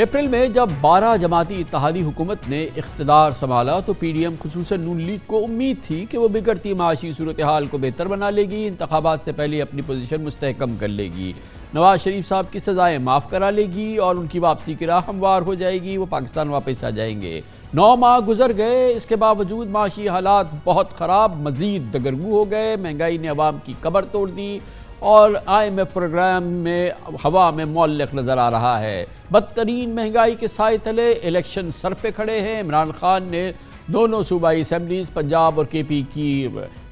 April میں جب 12 جماعتی اتحادی حکومت نے اقتدار سنبھالا تو پی ڈی ایم خصوصاً نون لیگ کو امید تھی کہ وہ بگڑتی معاشی صورتحال کو بہتر بنا لے گی، انتخابات سے پہلے اپنی پوزیشن مستحکم کر لے گی، نواز شریف صاحب کی سزائیں معاف کرا لے گی اور ان کی واپسی کی راہ ہموار ہو جائے گی، وہ پاکستان واپس آ جائیں گے۔ 9 ماہ گزر گئے، اس کے باوجود معاشی حالات بہت خراب، مزید دگرگو ہو گئے، مہنگائی نے عوام کی کمر توڑ دی اور IMF پروگرام میں ہوا میں معلق نظر آ رہا ہے۔ بدترین مہنگائی کے سائے تلے الیکشن سر پہ کھڑے ہیں۔ عمران خان نے دونوں صوبائی اسمبلیز پنجاب اور KP کی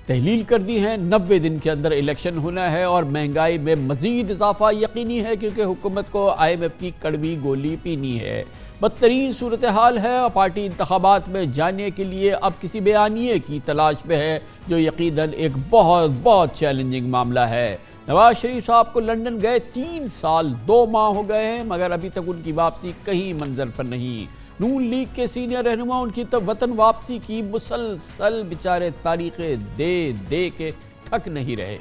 تحلیل کر دی ہیں، 90 دن کے اندر الیکشن ہونا ہے اور مہنگائی میں مزید اضافہ یقینی ہے کیونکہ حکومت کو IMF کی کڑوی گولی پینی ہے۔ بدترین صورتحال ہے اور پارٹی انتخابات میں جانے کے لیے اب کسی بیانیے کی تلاش میں ہے جو یقیناً ایک بہت چیلنجنگ معاملہ ہے۔ نواز شریف صاحب کو لندن گئے 3 سال 2 ماہ ہو گئے ہیں مگر ابھی تک ان کی واپسی کہیں منظر پر نہیں۔ نون لیگ کے سینئر رہنما ان کی وطن واپسی کی مسلسل بیچارے تاریخیں دے کے تھک نہیں رہے۔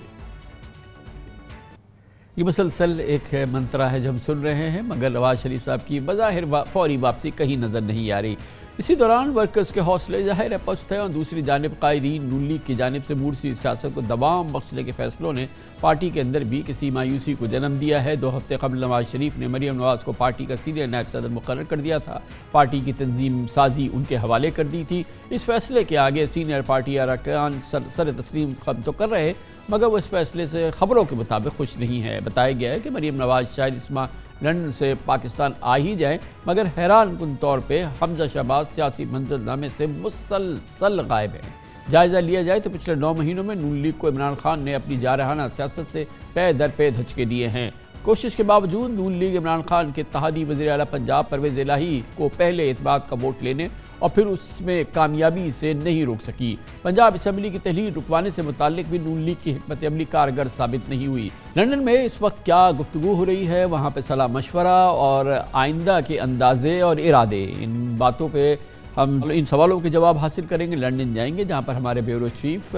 یہ مسلسل ایک منترا ہے جو ہم سن رہے ہیں مگر نواز شریف صاحب کی بظاہر فوری واپسی کہیں نظر نہیں آ رہی۔ اسی دوران ورکرز کے حوصلے ظاہر ہے پست ہے اور دوسری جانب قائدین نون لیگ کی جانب سے مورسی سیاست کو دوام بخشنے کے فیصلوں نے پارٹی کے اندر بھی کسی مایوسی کو جنم دیا ہے۔ 2 ہفتے قبل نواز شریف نے مریم نواز کو پارٹی کا سینئر نائب صدر مقرر کر دیا تھا، پارٹی کی تنظیم سازی ان کے حوالے کر دی تھی۔ اس فیصلے کے آگے سینئر پارٹی ارکان سر تسلیم تو کر رہے مگر وہ اس فیصلے سے خبروں کے مطابق خوش نہیں ہے۔ بتایا گیا ہے کہ مریم نواز شاید اس ماہ لندن سے پاکستان آ ہی جائیں مگر حیران کن طور پہ حمزہ شہباز سیاسی منظرنامے سے مسلسل غائب ہیں۔ جائزہ لیا جائے تو پچھلے 9 مہینوں میں نون لیگ کو عمران خان نے اپنی جارحانہ سیاست سے پے در پے دھچکے دیے ہیں۔ کوشش کے باوجود نون لیگ عمران خان کے اتحادی وزیر اعلیٰ پنجاب پرویز الہی کو پہلے اعتماد کا ووٹ لینے اور پھر اس میں کامیابی سے نہیں روک سکی۔ پنجاب اسمبلی کی تحلیل رکوانے سے متعلق بھی نون لیگ کی حکمت عملی کارگر ثابت نہیں ہوئی۔ لندن میں اس وقت کیا گفتگو ہو رہی ہے، وہاں پہ صلاح مشورہ اور آئندہ کے اندازے اور ارادے، ان باتوں پہ ہم ان سوالوں کے جواب حاصل کریں گے۔ لندن جائیں گے جہاں پر ہمارے بیورو چیف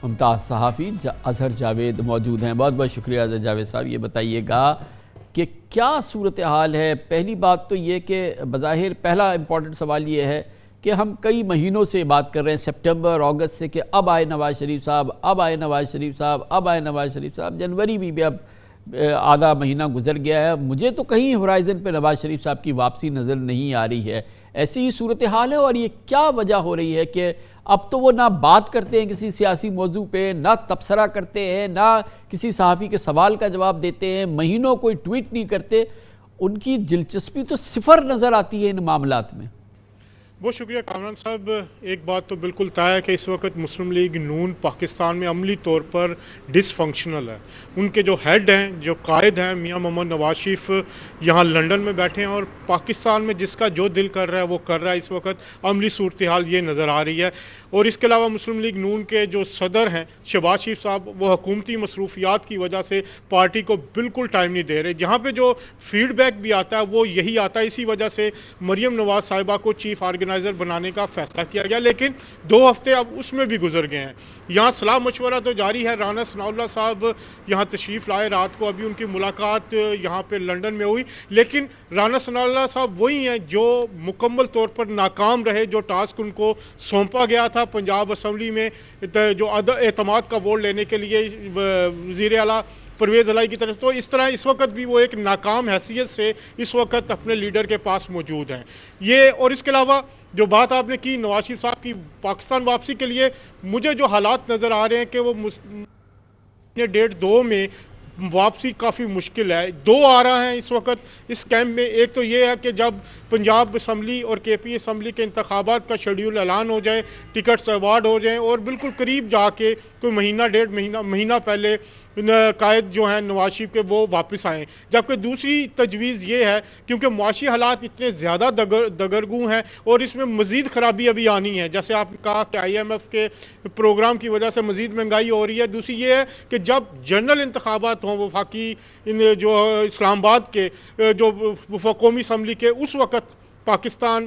ممتاز صحافی اظہر جاوید موجود ہیں۔ بہت شکریہ اظہر جاوید صاحب۔ یہ بتائیے گا کہ کیا صورتحال ہے؟ پہلی بات تو یہ کہ بظاہر پہلا امپورٹنٹ سوال یہ ہے کہ ہم کئی مہینوں سے بات کر رہے ہیں، سپٹمبر اگست سے، کہ اب آئے نواز شریف صاحب، اب آئے نواز شریف صاحب، اب آئے نواز شریف صاحب۔ جنوری بھی اب آدھا مہینہ گزر گیا ہے، مجھے تو کہیں ہورائزن پہ نواز شریف صاحب کی واپسی نظر نہیں آ رہی ہے۔ ایسی ہی صورتحال ہے اور یہ کیا وجہ ہو رہی ہے کہ اب تو وہ نہ بات کرتے ہیں کسی سیاسی موضوع پہ، نہ تبصرہ کرتے ہیں، نہ کسی صحافی کے سوال کا جواب دیتے ہیں، مہینوں کوئی ٹویٹ نہیں کرتے، ان کی دلچسپی تو صفر نظر آتی ہے ان معاملات میں۔ بہت شکریہ کامران صاحب۔ ایک بات تو بالکل طے ہے کہ اس وقت مسلم لیگ نون پاکستان میں عملی طور پر ڈس فنکشنل ہے۔ ان کے جو ہیڈ ہیں، جو قائد ہیں، میاں محمد نواز شریف یہاں لندن میں بیٹھے ہیں اور پاکستان میں جس کا جو دل کر رہا ہے وہ کر رہا ہے۔ اس وقت عملی صورتحال یہ نظر آ رہی ہے اور اس کے علاوہ مسلم لیگ نون کے جو صدر ہیں شہباز شریف صاحب، وہ حکومتی مصروفیات کی وجہ سے پارٹی کو بالکل ٹائم نہیں دے رہے۔ جہاں پہ جو فیڈ بیک بھی آتا ہے وہ یہی آتا ہے، اسی وجہ سے مریم نواز صاحبہ کو چیف آرگنائزر بنانے کا فیصلہ کیا گیا، لیکن 2 ہفتے اب اس میں بھی گزر گئے ہیں۔ یہاں صلاح مشورہ تو جاری ہے۔ رانا ثناء اللہ صاحب یہاں تشریف لائے، رات کو ابھی ان کی ملاقات یہاں پہ لندن میں ہوئی، لیکن رانا ثناء اللہ صاحب وہی ہیں جو مکمل طور پر ناکام رہے۔ جو ٹاسک ان کو سونپا گیا تھا پنجاب اسمبلی میں جو اعتماد کا ووٹ لینے کے لیے وزیر اعلیٰ پرویز الہی کی طرف، تو اس طرح اس وقت بھی وہ ایک ناکام حیثیت سے اس وقت اپنے لیڈر کے پاس موجود ہیں۔ یہ اور اس کے علاوہ جو بات آپ نے کی نواز شریف صاحب کی پاکستان واپسی کے لیے، مجھے جو حالات نظر آ رہے ہیں کہ وہ 1.5-2 میں واپسی کافی مشکل ہے۔ 2 آ رہا ہیں اس وقت اس کیمپ میں۔ ایک تو یہ ہے کہ جب پنجاب اسمبلی اور KP اسمبلی کے انتخابات کا شیڈیول اعلان ہو جائے، ٹکٹس ایوارڈ ہو جائیں اور بالکل قریب جا کے کوئی مہینہ پہلے قائد جو ہیں نواز شریف کے وہ واپس آئیں۔ جبکہ دوسری تجویز یہ ہے کیونکہ معاشی حالات اتنے زیادہ دگرگوں ہیں اور اس میں مزید خرابی ابھی آنی ہے، جیسے آپ نے کہا کہ IMF کے پروگرام کی وجہ سے مزید مہنگائی ہو رہی ہے۔ دوسری یہ ہے کہ جب جنرل انتخابات ہوں وفاقی جو اسلام آباد کے جو قومی اسمبلی کے، اس وقت پاکستان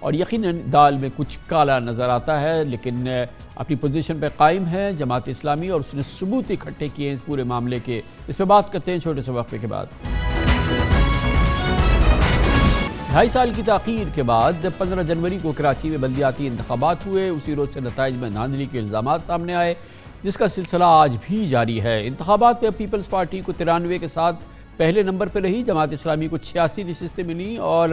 اور یقیناً دال میں کچھ کالا نظر آتا ہے، لیکن اپنی پوزیشن پہ قائم ہے جماعت اسلامی اور اس نے ثبوت اکٹھے کیے ہیں اس پورے معاملے کے۔ اس پہ بات کرتے ہیں چھوٹے سے وقفے کے بعد۔ 2.5 سال کی تاخیر کے بعد 15 جنوری کو کراچی میں بلدیاتی انتخابات ہوئے۔ اسی روز سے نتائج میں دھاندلی کے الزامات سامنے آئے، جس کا سلسلہ آج بھی جاری ہے۔ انتخابات میں پیپلز پارٹی کو 93 کے ساتھ پہلے نمبر پہ رہی، جماعت اسلامی کو 86 نشستیں ملیں اور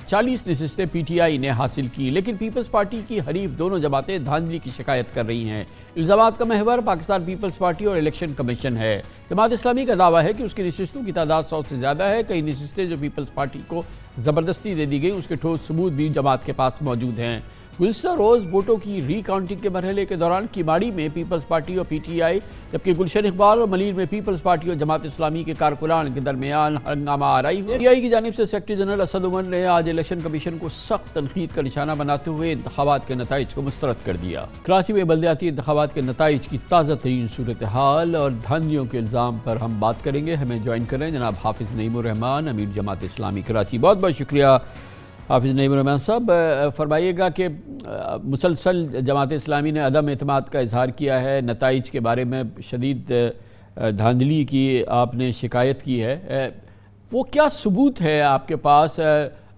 40 نشستیں پی ٹی آئی نے حاصل کی، لیکن پیپلز پارٹی کی حریف دونوں جماعتیں دھاندلی کی شکایت کر رہی ہیں۔ الزامات کا محور پاکستان پیپلز پارٹی اور الیکشن کمیشن ہے۔ جماعت اسلامی کا دعویٰ ہے کہ اس کی نشستوں کی تعداد 100 سے زیادہ ہے۔ کئی نشستیں جو پیپلز پارٹی کو زبردستی دے دی گئی، اس کے ٹھوس ثبوت بھی جماعت کے پاس موجود ہیں۔ گزشتہ روز ووٹوں کی ری کاؤنٹنگ کے مرحلے کے دوران کیماڑی میں پیپلز پارٹی اور پی ٹی آئی، جبکہ گلشن اقبال اور ملیر میں پیپلز پارٹی اور جماعت اسلامی کے کارکنان کے درمیان ہنگامہ آرائی ہوئی۔ پی ٹی آئی کی جانب سے سیکرٹری جنرل اسد عمر نے آج الیکشن کمیشن کو سخت تنقید کا نشانہ بناتے ہوئے انتخابات کے نتائج کو مسترد کر دیا۔ کراچی میں بلدیاتی انتخابات کے نتائج کی تازہ ترین صورتحال اور دھاندلیوں کے الزام پر ہم بات کریں گے۔ ہمیں جوائن کریں جناب حافظ نعیم الرحمان، امیر جماعت اسلامی کراچی۔ بہت بہت شکریہ حافظ نعیم الرحمان صاحب۔ فرمائیے گا کہ مسلسل جماعت اسلامی نے عدم اعتماد کا اظہار کیا ہے، نتائج کے بارے میں شدید دھاندلی کی آپ نے شکایت کی ہے، وہ کیا ثبوت ہے آپ کے پاس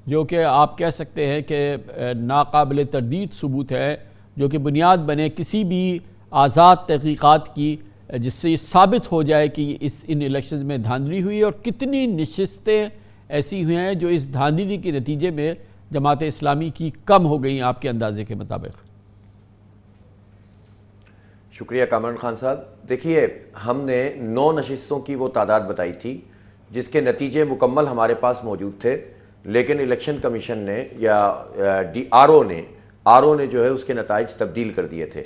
جو کہ آپ کہہ سکتے ہیں کہ ناقابل تردید ثبوت ہے، جو کہ بنیاد بنے کسی بھی آزاد تحقیقات کی، جس سے یہ ثابت ہو جائے کہ ان الیکشنز میں دھاندلی ہوئی اور کتنی نشستیں ایسی ہوئی ہیں جو اس دھاندلی کے نتیجے میں جماعت اسلامی کی کم ہو گئیں آپ کے اندازے کے مطابق؟ شکریہ کامران خان صاحب۔ دیکھیے، ہم نے 9 نشستوں کی وہ تعداد بتائی تھی جس کے نتیجے مکمل ہمارے پاس موجود تھے، لیکن الیکشن کمیشن نے یا آر او نے جو ہے اس کے نتائج تبدیل کر دیے تھے۔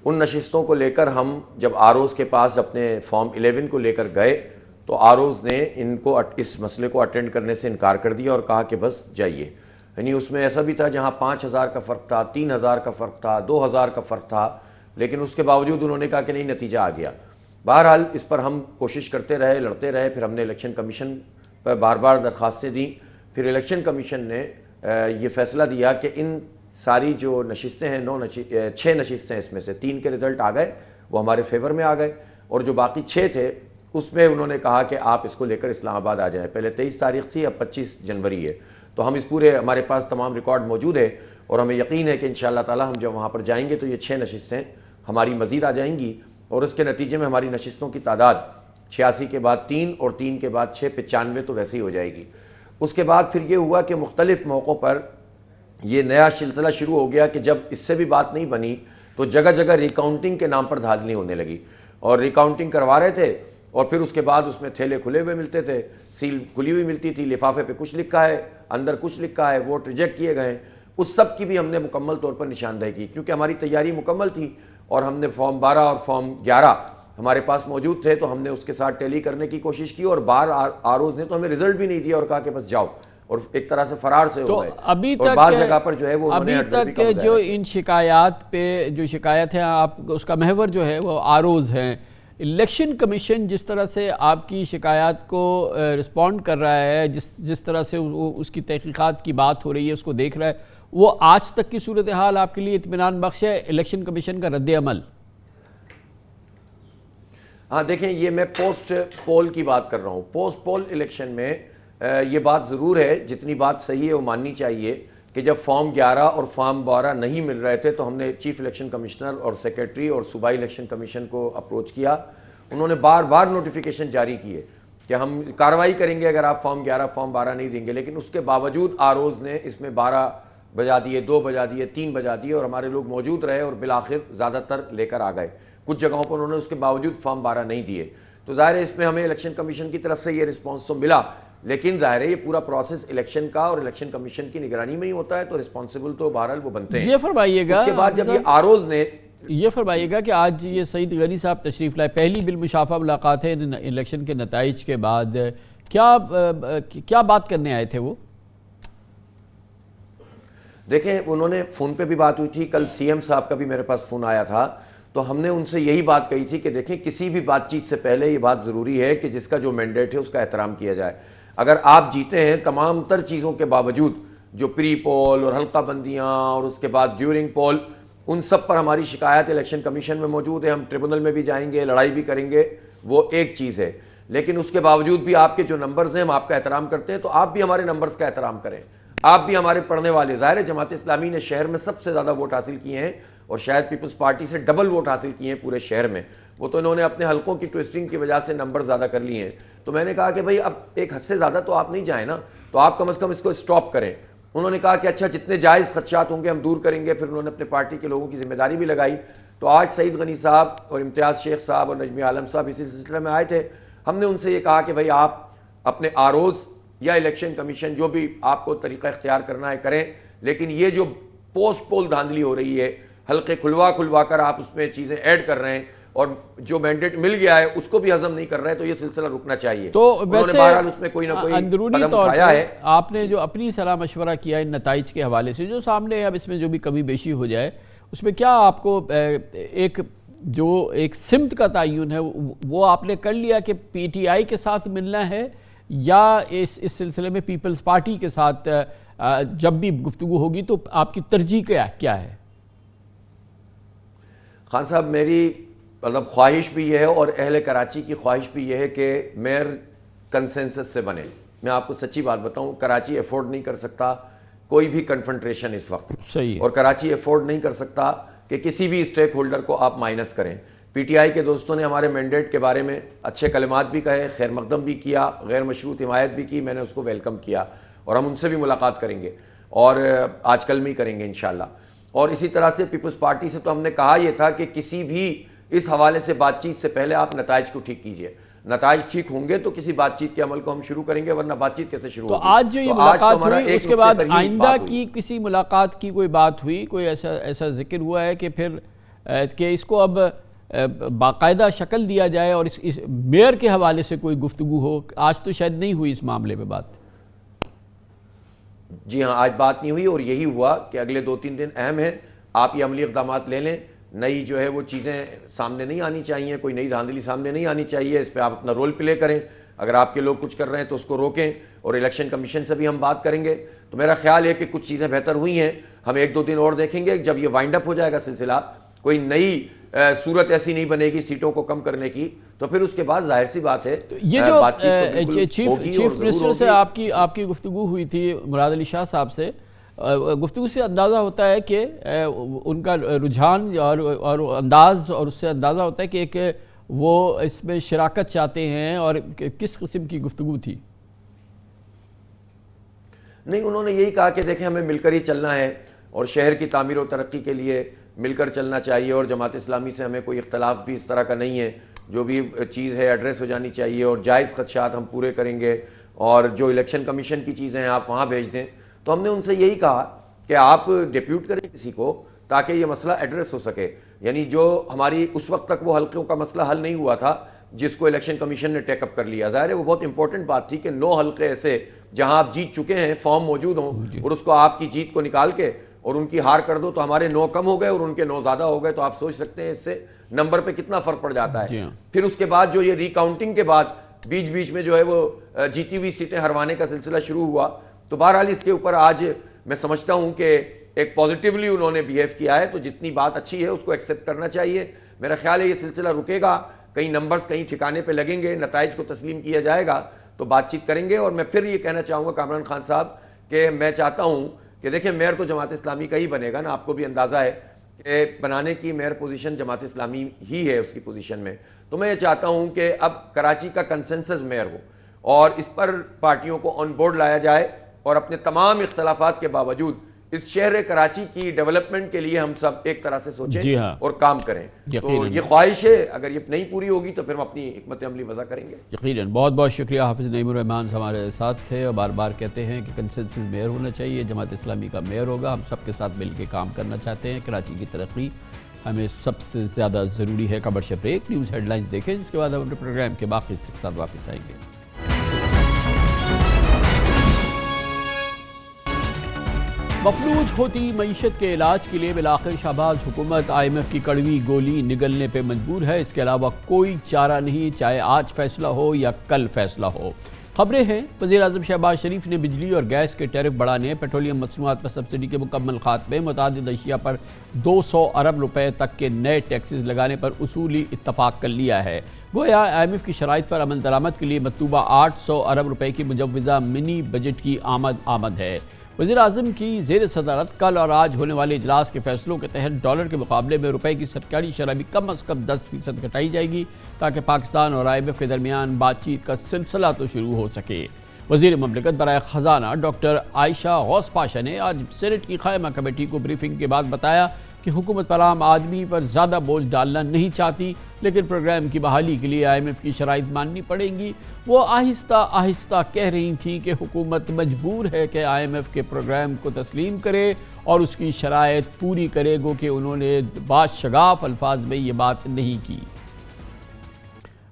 ان نشستوں کو لے کر ہم جب آر اوز کے پاس اپنے فارم 11 کو لے کر گئے تو آر اوز نے ان کو اس مسئلے کو اٹینڈ کرنے سے انکار کر دیا اور کہا کہ بس جائیے۔ یعنی اس میں ایسا بھی تھا جہاں 5000 کا فرق تھا، 3000 کا فرق تھا، 2000 کا فرق تھا، لیکن اس کے باوجود انہوں نے کہا کہ نہیں، نتیجہ آ گیا۔ بہرحال اس پر ہم کوشش کرتے رہے، لڑتے رہے، پھر ہم نے الیکشن کمیشن پر بار بار درخواستیں دیں۔ پھر الیکشن کمیشن نے یہ فیصلہ دیا کہ ان ساری جو نشستیں ہیں 6 نشستیں اس میں سے 3 کے رزلٹ آ گئے، وہ ہمارے فیور میں آ گئے، اور جو باقی 6 تھے اس میں انہوں نے کہا کہ آپ اس کو لے کر اسلام آباد آ جائیں۔ پہلے 23 تاریخ تھی، اب 25 جنوری ہے، تو ہم اس پورے ہمارے پاس تمام ریکارڈ موجود ہے، اور ہمیں یقین ہے کہ انشاءاللہ تعالی ہم جب وہاں پر جائیں گے تو یہ 6 نشستیں ہماری مزید آ جائیں گی، اور اس کے نتیجے میں ہماری نشستوں کی تعداد 86 کے بعد 3 اور 3 کے بعد 6 95 تو ویسے ہی ہو جائے گی۔ اس کے بعد پھر یہ ہوا کہ مختلف موقعوں پر یہ نیا سلسلہ شروع ہو گیا کہ جب اس سے بھی بات نہیں بنی تو جگہ جگہ ریکاؤنٹنگ کے نام پر دھاندلی ہونے لگی، اور ریکاؤنٹنگ کروا رہے تھے، اور پھر اس کے بعد اس میں تھیلے کھلے ہوئے ملتے تھے، سیل کھلی ہوئی ملتی تھی، لفافے پہ کچھ لکھا ہے، اندر کچھ لکھا ہے، ووٹ ریجیکٹ کیے گئے۔ اس سب کی بھی ہم نے مکمل طور پر نشاندہی کی، کیونکہ ہماری تیاری مکمل تھی، اور ہم نے فارم 12 اور فارم 11 ہمارے پاس موجود تھے، تو ہم نے اس کے ساتھ ٹیلی کرنے کی کوشش کی، اور آر اوز نے تو ہمیں رزلٹ بھی نہیں دیا اور کہا کہ بس جاؤ، اور ایک طرح سے فرار سے ہو گئے۔ ابھی اور بعض جگہ پر جو ہے وہ ابھی تک جو ان شکایات پہ جو شکایت ہے، آپ اس کا محور جو ہے وہ آر اوز ہیں۔ الیکشن کمیشن جس طرح سے آپ کی شکایات کو رسپونڈ کر رہا ہے، جس طرح سے اس کی تحقیقات کی بات ہو رہی ہے، اس کو دیکھ رہا ہے، وہ آج تک کی صورتحال آپ کے لیے اطمینان بخش ہے؟ الیکشن کمیشن کا رد عمل؟ ہاں دیکھیں، یہ میں پوسٹ پول کی بات کر رہا ہوں۔ پوسٹ پول الیکشن میں یہ بات ضرور ہے، جتنی بات صحیح ہے وہ ماننی چاہیے، کہ جب فارم 11 اور فارم 12 نہیں مل رہے تھے تو ہم نے چیف الیکشن کمشنر اور سیکرٹری اور صوبائی الیکشن کمیشن کو اپروچ کیا۔ انہوں نے بار بار نوٹیفیکیشن جاری کیے کہ ہم کارروائی کریں گے اگر آپ فارم 11 فارم 12 نہیں دیں گے، لیکن اس کے باوجود آر اوز نے اس میں 12 بجا دیے، 2 بجا دیے، 3 بجا دیے، اور ہمارے لوگ موجود رہے اور بالآخر زیادہ تر لے کر آ گئے۔ کچھ جگہوں پر انہوں نے اس کے باوجود فارم 12 نہیں دیے، تو ظاہر ہے اس میں ہمیں الیکشن کمیشن کی طرف سے یہ رسپانس تو ملا، لیکن ظاہر ہے یہ پورا پروسیس الیکشن کا اور الیکشن کمیشن کی نگرانی میں ہی ہوتا ہے، تو رسپانسبل تو بہرحال وہ بنتے ہیں۔ یہ فرمائیے گا، اس کے بعد جب یہ آر اوز نے یہ فرمائیے گا کہ آج یہ سعید غنی صاحب تشریف لائے، پہلی بالمشافہ ملاقات ہے الیکشن کے نتائج کے بعد، کیا بات کرنے آئے تھے وہ؟ دیکھیں، انہوں نے فون پہ بھی بات ہوئی تھی، کل سی ایم صاحب کا بھی میرے پاس فون آیا تھا، تو ہم نے ان سے یہی بات کہی تھی کہ دیکھیں، کسی بھی بات چیت سے پہلے یہ بات ضروری ہے کہ جس کا جو مینڈیٹ ہے اس کا احترام کیا جائے۔ اگر آپ جیتے ہیں تمام تر چیزوں کے باوجود، جو پری پول اور حلقہ بندیاں اور اس کے بعد ڈیورنگ پول، ان سب پر ہماری شکایت الیکشن کمیشن میں موجود ہے. ہم ٹریبونل میں بھی جائیں گے، لڑائی بھی کریں گے، وہ ایک چیز ہے. لیکن اس کے باوجود بھی آپ کے جو نمبرز ہیں ہم آپ کا احترام کرتے ہیں، تو آپ بھی ہمارے نمبرز کا احترام کریں. آپ بھی ہمارے پڑھنے والے. ظاہر ہے جماعت اسلامی نے شہر میں سب سے زیادہ ووٹ حاصل کیے ہیں اور شاید پیپلز پارٹی سے ڈبل ووٹ حاصل کیے ہیں پورے شہر میں. وہ تو انہوں نے اپنے حلقوں کی ٹوئسٹنگ کی وجہ سے نمبر زیادہ کر لیے ہیں. تو میں نے کہا کہ بھائی اب ایک حد سے زیادہ تو آپ نہیں جائیں نا، تو آپ کم از کم اس کو اسٹاپ کریں. انہوں نے کہا کہ اچھا جتنے جائز خدشات ہوں گے ہم دور کریں گے. پھر انہوں نے اپنے پارٹی کے لوگوں کی ذمہ داری بھی لگائی. تو آج سعید غنی صاحب اور امتیاز شیخ صاحب اور نجمی عالم صاحب اسی سلسلے میں آئے تھے. ہم نے ان سے یہ کہا کہ بھائی آپ اپنے آروز یا الیکشن کمیشن جو بھی آپ کو طریقہ اختیار کرنا ہے کریں، لیکن یہ جو پوسٹ پول دھاندلی ہو رہی ہے، حلقے کھلوا کر آپ اس میں چیزیں ایڈ کر رہے ہیں اور جو مینڈیٹ مل گیا ہے اس کو بھی ہضم نہیں کر رہے، تو یہ سلسلہ رکنا چاہیے. تو ویسے بہرحال اس میں کوئی نہ کوئی اندرونی قدم طور اٹھایا پر ہے. آپ نے جو اپنی صلاح مشورہ کیا ان نتائج کے حوالے سے جو سامنے ہے، اب اس میں جو بھی کمی بیشی ہو جائے اس میں کیا آپ کو ایک سمت کا تعین ہے وہ آپ نے کر لیا کہ پی ٹی آئی کے ساتھ ملنا ہے، یا اس سلسلے میں پیپلز پارٹی کے ساتھ جب بھی گفتگو ہوگی تو آپ کی ترجیح کیا ہے؟ خان صاحب میری مطلب خواہش بھی یہ ہے اور اہل کراچی کی خواہش بھی یہ ہے کہ میئر کنسنسس سے بنے. میں آپ کو سچی بات بتاؤں، کراچی ایفورڈ نہیں کر سکتا کوئی بھی کنفرنٹریشن اس وقت. صحیح. اور کراچی ایفورڈ نہیں کر سکتا کہ کسی بھی اسٹیک ہولڈر کو آپ مائنس کریں. پی ٹی آئی کے دوستوں نے ہمارے مینڈیٹ کے بارے میں اچھے کلمات بھی کہے، خیر مقدم بھی کیا، غیر مشروط حمایت بھی کی. میں نے اس کو ویلکم کیا اور ہم ان سے بھی ملاقات کریں گے اور آج کل میں کریں گے انشاءاللہ. اور اسی طرح سے پیپلز پارٹی سے تو ہم نے کہا یہ تھا کہ کسی بھی اس حوالے سے بات چیت سے پہلے آپ نتائج کو ٹھیک کیجئے. نتائج ٹھیک ہوں گے تو کسی بات چیت کے عمل کو ہم شروع کریں گے، ورنہ بات چیت کیسے شروع ہوگی؟ تو آج جو یہ ملاقات ہوئی اس کے بعد آئندہ کی کسی ملاقات کی کوئی بات ہوئی، کوئی ایسا ذکر ہوا ہے کہ پھر کہ اس کو اب باقاعدہ شکل دیا جائے اور اس میئر کے حوالے سے کوئی گفتگو ہو؟ آج تو شاید نہیں ہوئی اس معاملے میں بات. جی ہاں، آج بات نہیں ہوئی اور یہی ہوا کہ اگلے 2-3 دن اہم ہیں. آپ یہ عملی اقدامات لے لیں. نئی جو ہے وہ چیزیں سامنے نہیں آنی چاہیے، کوئی نئی دھاندلی سامنے نہیں آنی چاہیے. اس پہ آپ اپنا رول پلے کریں. اگر آپ کے لوگ کچھ کر رہے ہیں تو اس کو روکیں. اور الیکشن کمیشن سے بھی ہم بات کریں گے. تو میرا خیال ہے کہ کچھ چیزیں بہتر ہوئی ہیں. ہم 1-2 دن اور دیکھیں گے. جب یہ وائنڈ اپ ہو جائے گا سلسلہ، کوئی نئی صورت ایسی نہیں بنے گی سیٹوں کو کم کرنے کی، تو پھر اس کے بعد ظاہر سی بات ہے یہ جو چیف منسٹر سے آپ کی گفتگو ہوئی تھی مراد علی شاہ صاحب سے، گفتگو سے اندازہ ہوتا ہے کہ ان کا رجحان اور انداز، اور اس سے اندازہ ہوتا ہے کہ وہ اس میں شراکت چاہتے ہیں. اور کس قسم کی گفتگو تھی؟ نہیں، انہوں نے یہی کہا کہ دیکھیں ہمیں مل کر ہی چلنا ہے اور شہر کی تعمیر و ترقی کے لیے مل کر چلنا چاہیے، اور جماعت اسلامی سے ہمیں کوئی اختلاف بھی اس طرح کا نہیں ہے. جو بھی چیز ہے ایڈریس ہو جانی چاہیے اور جائز خدشات ہم پورے کریں گے، اور جو الیکشن کمیشن کی چیزیں ہیں آپ وہاں بھیج دیں. تو ہم نے ان سے یہی کہا کہ آپ ڈیپیوٹ کریں کسی کو تاکہ یہ مسئلہ ایڈریس ہو سکے. یعنی جو ہماری اس وقت تک وہ حلقوں کا مسئلہ حل نہیں ہوا تھا جس کو الیکشن کمیشن نے ٹیک اپ کر لیا. ظاہر ہے وہ بہت امپورٹنٹ بات تھی کہ 9 حلقے ایسے جہاں آپ جیت چکے ہیں، فارم موجود ہوں، اور اس کو آپ کی جیت کو نکال کے اور ان کی ہار کر دو تو ہمارے 9 کم ہو گئے اور ان کے 9 زیادہ ہو گئے. تو آپ سوچ سکتے ہیں اس سے نمبر پہ کتنا فرق پڑ جاتا ہے. پھر اس کے بعد جو یہ ریکاؤنٹنگ کے بعد بیچ میں جو ہے وہ جیتی ہوئی سیٹیں ہروانے کا سلسلہ شروع ہوا. تو بہرحال اس کے اوپر آج میں سمجھتا ہوں کہ ایک پازیٹیولی انہوں نے بیہیو کیا ہے. تو جتنی بات اچھی ہے اس کو ایکسیپٹ کرنا چاہیے. میرا خیال ہے یہ سلسلہ رکے گا، کئی نمبرز کہیں ٹھکانے پہ لگیں گے، نتائج کو تسلیم کیا جائے گا تو بات چیت کریں گے. اور میں پھر یہ کہنا چاہوں گا کامران خان صاحب کہ میں چاہتا ہوں کہ دیکھیں میئر تو جماعت اسلامی کا ہی بنے گا نا. آپ کو بھی اندازہ ہے کہ بنانے کی میئر پوزیشن جماعت اسلامی ہی ہے اس کی پوزیشن میں. تو میں یہ چاہتا ہوں کہ اب کراچی کا کنسنسس میئر ہو اور اس پر پارٹیوں کو آن بورڈ لایا جائے اور اپنے تمام اختلافات کے باوجود اس شہر کراچی کی ڈیولپمنٹ کے لیے ہم سب ایک طرح سے سوچیں اور کام کریں. تو یہ خواہش ہے، اگر یہ نہیں پوری ہوگی تو پھر ہم اپنی حکمت عملی وضع کریں گے. یقیناً. بہت بہت شکریہ. حافظ نعیم الرحمان ہمارے ساتھ تھے اور بار بار کہتے ہیں کہ کنسنسس میئر ہونا چاہیے، جماعت اسلامی کا میئر ہوگا. ہم سب کے ساتھ مل کے کام کرنا چاہتے ہیں. کراچی کی ترقی ہمیں سب سے زیادہ ضروری ہے. Commercial break, news headlines دیکھیں، جس کے بعد ہم اپنے پروگرام کے باقی حصے کے ساتھ واپس آئیں گے. مفلوج ہوتی معیشت کے علاج کے لیے بالآخر شہباز حکومت IMF کی کڑوی گولی نگلنے پہ مجبور ہے. اس کے علاوہ کوئی چارہ نہیں، چاہے آج فیصلہ ہو یا کل فیصلہ ہو. خبریں ہیں وزیر اعظم شہباز شریف نے بجلی اور گیس کے ٹیرف بڑھانے، پیٹرولیم مصنوعات پر سبسڈی کے مکمل خاتمے، متعدد اشیاء پر 200 ارب روپے تک کے نئے ٹیکسز لگانے پر اصولی اتفاق کر لیا ہے۔ گویا IMF کی شرائط پر عمل درآمد کے لیے مطلوبہ 800 ارب روپے کی مجوزہ منی بجٹ کی آمد ہے۔ وزیر اعظم کی زیر صدارت کل اور آج ہونے والے اجلاس کے فیصلوں کے تحت ڈالر کے مقابلے میں روپے کی سرکاری شرح بھی کم از کم 10% گھٹائی جائے گی تاکہ پاکستان اور IMF کے درمیان بات چیت کا سلسلہ تو شروع ہو سکے۔ وزیر مملکت برائے خزانہ ڈاکٹر عائشہ غوث پاشا نے آج سینٹ کی قائمہ کمیٹی کو بریفنگ کے بعد بتایا کہ حکومت پر عام آدمی پر زیادہ بوجھ ڈالنا نہیں چاہتی، لیکن پروگرام کی بحالی کے لیے IMF کی شرائط ماننی پڑیں گی۔ وہ آہستہ آہستہ کہہ رہی تھیں کہ حکومت مجبور ہے کہ IMF کے پروگرام کو تسلیم کرے اور اس کی شرائط پوری کرے، گو کہ انہوں نے باشگاف الفاظ میں یہ بات نہیں کی۔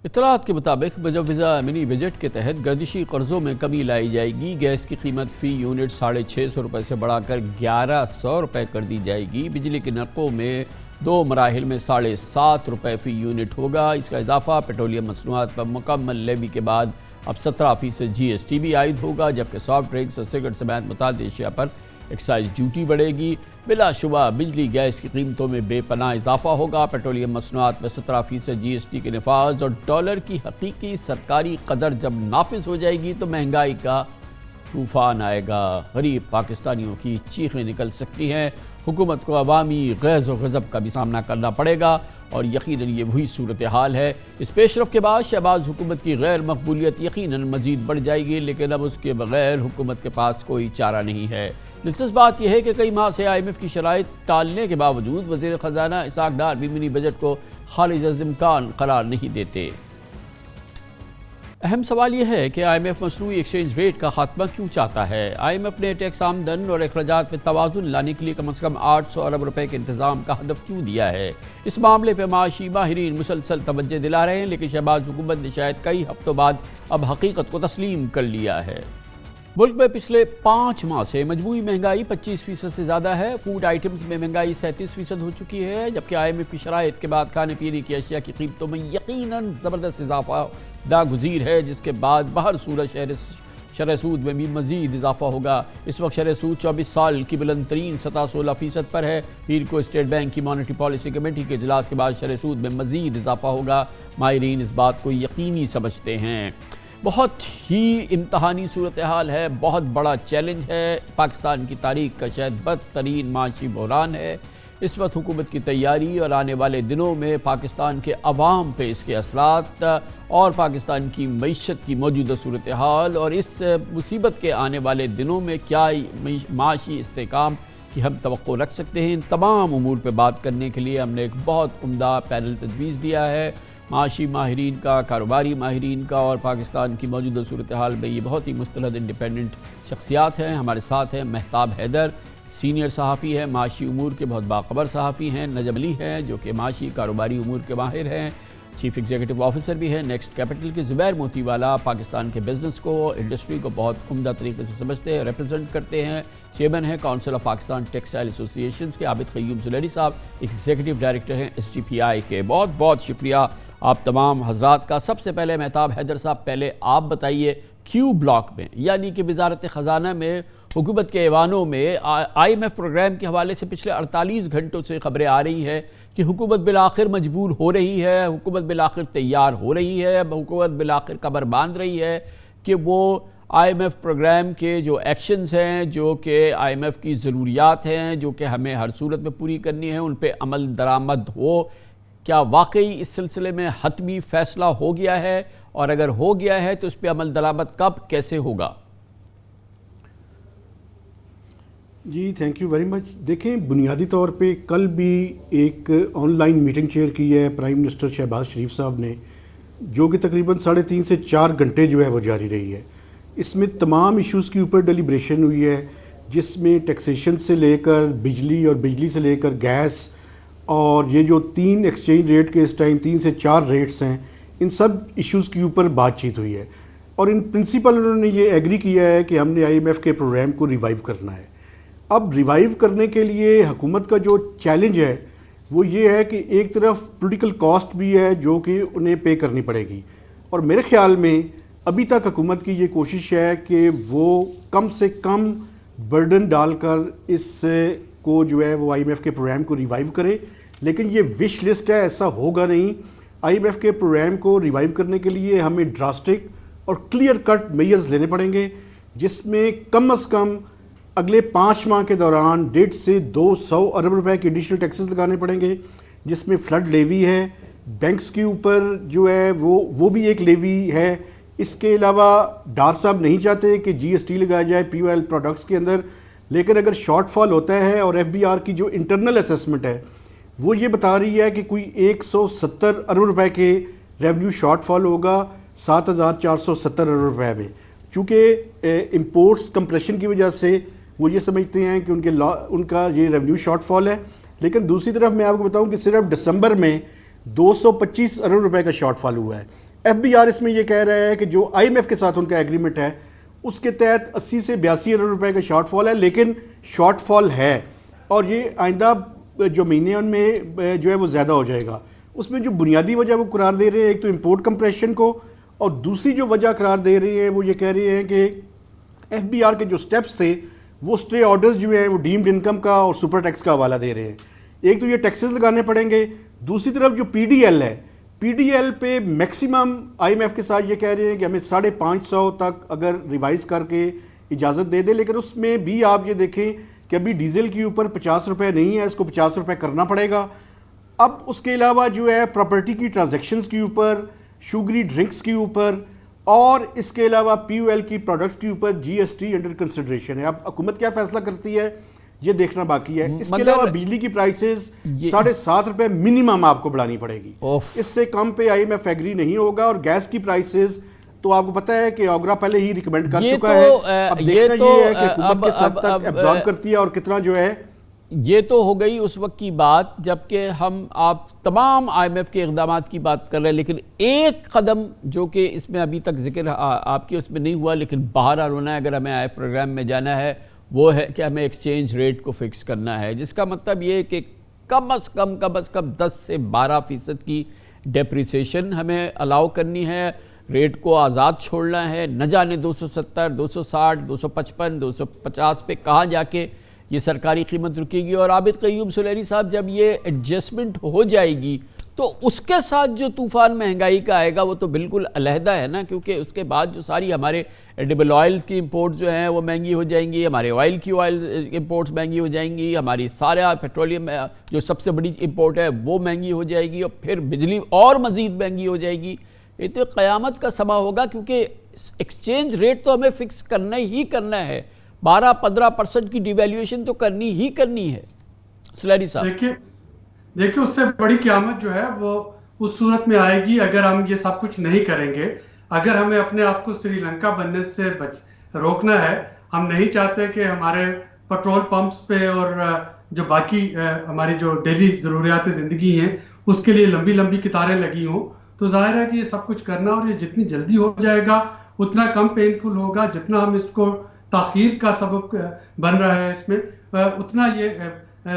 اطلاعات کے مطابق مجوزہ منی بجٹ کے تحت گردشی قرضوں میں کمی لائی جائے گی۔ گیس کی قیمت فی یونٹ 650 روپے سے بڑھا کر 1100 روپے کر دی جائے گی۔ بجلی کے نرخوں میں 2 مراحل میں 7.5 روپے فی یونٹ ہوگا۔ اس کا اضافہ پیٹرولیم مصنوعات پر مکمل لیوی کے بعد اب 17% GST بھی عائد ہوگا، جبکہ سافٹ ڈرنکس اور سگریٹ سمیت متعدد اشیاء پر ایکسائز ڈیوٹی بڑھے گی۔ بلا شبہ بجلی گیس کی قیمتوں میں بے پناہ اضافہ ہوگا۔ پیٹرولیم مصنوعات میں 17% GST کے نفاذ اور ڈالر کی حقیقی سرکاری قدر جب نافذ ہو جائے گی تو مہنگائی کا طوفان آئے گا۔ غریب پاکستانیوں کی چیخیں نکل سکتی ہیں۔ حکومت کو عوامی غیظ و غضب کا بھی سامنا کرنا پڑے گا اور یقیناً یہ وہی صورتحال ہے۔ اس پیش رفت کے بعد شہباز حکومت کی غیر مقبولیت یقیناً مزید بڑھ جائے گی، لیکن اب اس کے بغیر حکومت کے پاس کوئی چارہ نہیں ہے۔ دلچسپ بات یہ ہے کہ کئی ماہ سے IMF کی شرائط ٹالنے کے باوجود وزیر خزانہ اسحاق ڈار بھی منی بجٹ کو خارج از امکان قرار نہیں دیتے۔ اہم سوال یہ ہے کہ IMF مصنوعی ایکسچینج ریٹ کا خاتمہ کیوں چاہتا ہے؟ IMF نے ٹیکس آمدن اور اخراجات میں توازن لانے کے لیے کم از کم 800 ارب روپے کے انتظام کا ہدف کیوں دیا ہے؟ اس معاملے پہ معاشی ماہرین مسلسل توجہ دلا رہے ہیں، لیکن شہباز حکومت نے شاید کئی ہفتوں بعد اب حقیقت کو تسلیم کر لیا ہے۔ ملک میں پچھلے 5 ماہ سے مجموعی مہنگائی 25% سے زیادہ ہے۔ فوڈ آئٹمز میں مہنگائی 37% ہو چکی ہے، جبکہ IMF کی شرائط کے بعد کھانے پینے کی اشیاء کی قیمتوں میں یقیناً زبردست اضافہ ناگزیر ہے، جس کے بعد بہر صورت شرح سود میں بھی مزید اضافہ ہوگا۔ اس وقت شرح سود 24 سال کی بلند ترین سطح 16% پر ہے۔ پیر کو اسٹیٹ بینک کی مانیٹری پالیسی کمیٹی کے اجلاس کے بعد شرح سود میں مزید اضافہ ہوگا۔ ماہرین اس بات کو یقینی سمجھتے ہیں۔ بہت ہی امتحانی صورتحال ہے، بہت بڑا چیلنج ہے، پاکستان کی تاریخ کا شاید بدترین معاشی بحران ہے۔ اس وقت حکومت کی تیاری اور آنے والے دنوں میں پاکستان کے عوام پہ اس کے اثرات اور پاکستان کی معیشت کی موجودہ صورتحال اور اس مصیبت کے آنے والے دنوں میں کیا معاشی استحکام کی ہم توقع رکھ سکتے ہیں، ان تمام امور پہ بات کرنے کے لیے ہم نے ایک بہت عمدہ پینل تجویز دیا ہے۔ معاشی ماہرین کا، کاروباری ماہرین کا اور پاکستان کی موجودہ صورتحال میں یہ بہت ہی مستند انڈیپینڈنٹ شخصیات ہیں۔ ہمارے ساتھ ہیں مہتاب حیدر، سینئر صحافی ہیں، معاشی امور کے بہت باخبر صحافی ہیں، نجم علی ہیں جو کہ معاشی کاروباری امور کے ماہر ہیں، چیف ایگزیکٹو آفیسر بھی ہیں نیکسٹ کیپٹل کے، زبیر موتی والا پاکستان کے بزنس کو، انڈسٹری کو بہت عمدہ طریقے سے سمجھتے ہیں، ریپرزینٹ کرتے ہیں، چیئرمین ہیں council of Pakistan textile associations کے، عابد قیوم زلیری صاحب ایگزیکٹو ڈائریکٹر ہیں STPI کے۔ بہت بہت شکریہ آپ تمام حضرات کا۔ سب سے پہلے مہتاب حیدر صاحب، پہلے آپ بتائیے کیو بلاک میں یعنی کہ وزارت خزانہ میں حکومت کے ایوانوں میں IMF پروگرام کے حوالے سے پچھلے 48 گھنٹوں سے خبریں آ رہی ہیں کہ حکومت بالآخر مجبور ہو رہی ہے، حکومت بالآخر تیار ہو رہی ہے، حکومت بالآخر کمر باندھ رہی ہے کہ وہ IMF پروگرام کے جو ایکشنز ہیں، جو کہ IMF کی ضروریات ہیں، جو کہ ہمیں ہر صورت میں پوری کرنی ہے، ان پہ عمل درآمد ہو۔ کیا واقعی اس سلسلے میں حتمی فیصلہ ہو گیا ہے؟ اور اگر ہو گیا ہے تو اس پہ عمل درآمد کب کیسے ہوگا؟ جی تھینک یو ویری مچ۔ دیکھیں، بنیادی طور پہ کل بھی ایک آن لائن میٹنگ چیئر کی ہے پرائم منسٹر شہباز شریف صاحب نے، جو کہ تقریباً 3.5 سے 4 گھنٹے جو ہے وہ جاری رہی ہے۔ اس میں تمام ایشوز کے اوپر ڈیلیبریشن ہوئی ہے، جس میں ٹیکسیشن سے لے کر بجلی اور بجلی سے لے کر گیس اور یہ جو 3 ایکسچینج ریٹ کے اس ٹائم 3 سے 4 ریٹس ہیں، ان سب ایشوز کے اوپر بات چیت ہوئی ہے۔ اور ان پرنسپل انہوں نے یہ ایگری کیا ہے کہ ہم نے IMF کے پروگرام کو ریوائیو کرنا ہے۔ اب ریوائیو کرنے کے لیے حکومت کا جو چیلنج ہے وہ یہ ہے کہ ایک طرف پولیٹیکل کاسٹ بھی ہے جو کہ انہیں پے کرنی پڑے گی، اور میرے خیال میں ابھی تک حکومت کی یہ کوشش ہے کہ وہ کم سے کم برڈن ڈال کر اس کو جو ہے وہ آئی ایم ایف کے پروگرام کو ریوائیو کرے، لیکن یہ وش لسٹ ہے، ایسا ہوگا نہیں۔ آئی ایم ایف کے پروگرام کو ریوائیو کرنے کے لیے ہمیں ڈراسٹک اور کلیئر کٹ میئرز لینے پڑیں گے، جس میں کم از کم اگلے 5 ماہ کے دوران 150 سے 200 ارب روپے کے ایڈیشنل ٹیکسز لگانے پڑیں گے، جس میں فلڈ لیوی ہے، بینکس کے اوپر جو ہے وہ بھی ایک لیوی ہے۔ اس کے علاوہ ڈار صاحب نہیں چاہتے کہ جی ایس ٹی لگایا جائے پی او ایل پروڈکٹس کے اندر، لیکن اگر شارٹ فال ہوتا ہے اور ایف بی آر کی جو انٹرنل اسیسمنٹ ہے وہ یہ بتا رہی ہے کہ کوئی 170 ارب روپے کے ریونیو شارٹ فال ہوگا 7470 ارب روپے میں، چونکہ امپورٹس کمپریشن کی وجہ سے وہ یہ سمجھتے ہیں کہ ان کا یہ ریونیو شارٹ فال ہے۔ لیکن دوسری طرف میں آپ کو بتاؤں کہ صرف دسمبر میں 225 ارب روپے کا شارٹ فال ہوا ہے۔ ایف بی آر اس میں یہ کہہ رہا ہے کہ جو آئی ایم ایف کے ساتھ ان کا ایگریمنٹ ہے اس کے تحت 80 سے 82 ارب روپے کا شارٹ فال ہے، لیکن شارٹ فال ہے اور یہ آئندہ جو مہینے ان میں جو ہے وہ زیادہ ہو جائے گا۔ اس میں جو بنیادی وجہ وہ قرار دے رہے ہیں ایک تو امپورٹ کمپریشن کو، اور دوسری جو وجہ قرار دے رہے ہیں وہ یہ کہہ رہے ہیں کہ ایف بی آر کے جو سٹیپس تھے وہ سٹے آرڈرز جو ہیں وہ ڈیمڈ انکم کا اور سپر ٹیکس کا حوالہ دے رہے ہیں۔ ایک تو یہ ٹیکسز لگانے پڑیں گے، دوسری طرف جو پی ڈی ایل ہے، پی ڈی ایل پہ میکسیمم آئی ایم ایف کے ساتھ یہ کہہ رہے ہیں کہ ہمیں 550 تک اگر ریوائز کر کے اجازت دے دے، لیکن اس میں بھی آپ یہ دیکھیں کہ ابھی ڈیزل کے اوپر 50 روپے نہیں ہے، اس کو 50 روپے کرنا پڑے گا۔ اب اس کے علاوہ جو ہے پراپرٹی کی ٹرانزیکشنز کے اوپر، شوگری ڈرنکس کے اوپر، اور اس کے علاوہ پی او ایل کی پروڈکٹس کے اوپر جی ایس ٹی انڈر کنسیڈریشن ہے۔ اب حکومت کیا فیصلہ کرتی ہے یہ دیکھنا باقی ہے۔ اس کے علاوہ بجلی کی پرائسز 7.5 روپے منیمم آپ کو بڑھانی پڑے گی، اس سے کم پہ آئی ایم ایف ایگری نہیں ہوگا۔ اور گیس کی پرائسز تو آپ کو پتہ ہے کہ اوگرا پہلے ہی ریکمینڈ کر چکا ہے، اب دیکھنا یہ ہے کہ حکومت کس حد تک ایبزارب کرتی ہے اور کتنا جو ہے۔ یہ تو ہو گئی اس وقت کی بات جبکہ آپ تمام آئی ایم ایف کے اقدامات کی بات کر رہے ہیں، لیکن ایک قدم جو کہ اس میں ابھی تک ذکر آپ کے اس میں نہیں ہوا لیکن باہر ہونا ہے اگر ہمیں آئے پروگرام میں جانا ہے، وہ ہے کہ ہمیں ایکسچینج ریٹ کو فکس کرنا ہے، جس کا مطلب یہ ہے کہ کم از کم 10 سے 12% کی ڈیپریسیشن ہمیں الاؤ کرنی ہے، ریٹ کو آزاد چھوڑنا ہے، نہ جانے 270 260 255 250 پہ کہاں جا کے یہ سرکاری قیمت رکے گی۔ اور عابد قیوم سلیری صاحب جب یہ ایڈجسٹمنٹ ہو جائے گی تو اس کے ساتھ جو طوفان مہنگائی کا آئے گا وہ تو بالکل علیحدہ ہے نا، کیونکہ اس کے بعد جو ساری ہمارے ایڈیبل آئل کی امپورٹس جو ہیں وہ مہنگی ہو جائیں گی، ہمارے آئل کی امپورٹس مہنگی ہو جائیں گی، ہماری سارا پیٹرولیم جو سب سے بڑی امپورٹ ہے وہ مہنگی ہو جائے گی، اور پھر بجلی اور مزید مہنگی ہو جائے گی۔ یہ تو قیامت کا سما ہوگا، کیونکہ ایکسچینج ریٹ تو ہمیں فکس کرنا ہی کرنا ہے، 12-15% کی ڈیویلیویشن تو کرنی ہی کرنی ہے۔ سلیری صاحب دیکھیں اس سے بڑی قیامت جو ہے وہ اس صورت میں آئے گی اگر ہم یہ سب کچھ نہیں کریں گے۔ اگر ہمیں اپنے آپ کو سری لنکا بننے سے روکنا ہے، ہم نہیں چاہتے کہ ہمارے پیٹرول پمپس پہ اور جو باقی ہماری جو ڈیلی ضروریات زندگی ہیں اس کے لیے لمبی لمبی قطاریں لگی ہوں، تو ظاہر ہے کہ یہ سب کچھ کرنا اور یہ جتنی جلدی ہو جائے گا اتنا کم پینفل ہوگا، جتنا ہم اس کو تاخیر کا سبب بن رہا ہے اس میں اتنا یہ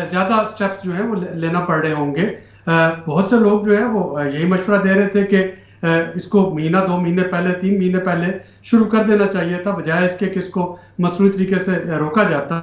زیادہ سٹیپس جو ہیں وہ لینا پڑ رہے ہوں گے۔ بہت سے لوگ جو ہیں وہ یہی مشورہ دے رہے تھے کہ اس کو 1-2 مہینے پہلے 3 مہینے پہلے شروع کر دینا چاہیے تھا، بجائے اس کے کہ اس کو مصنوعی طریقے سے روکا جاتا۔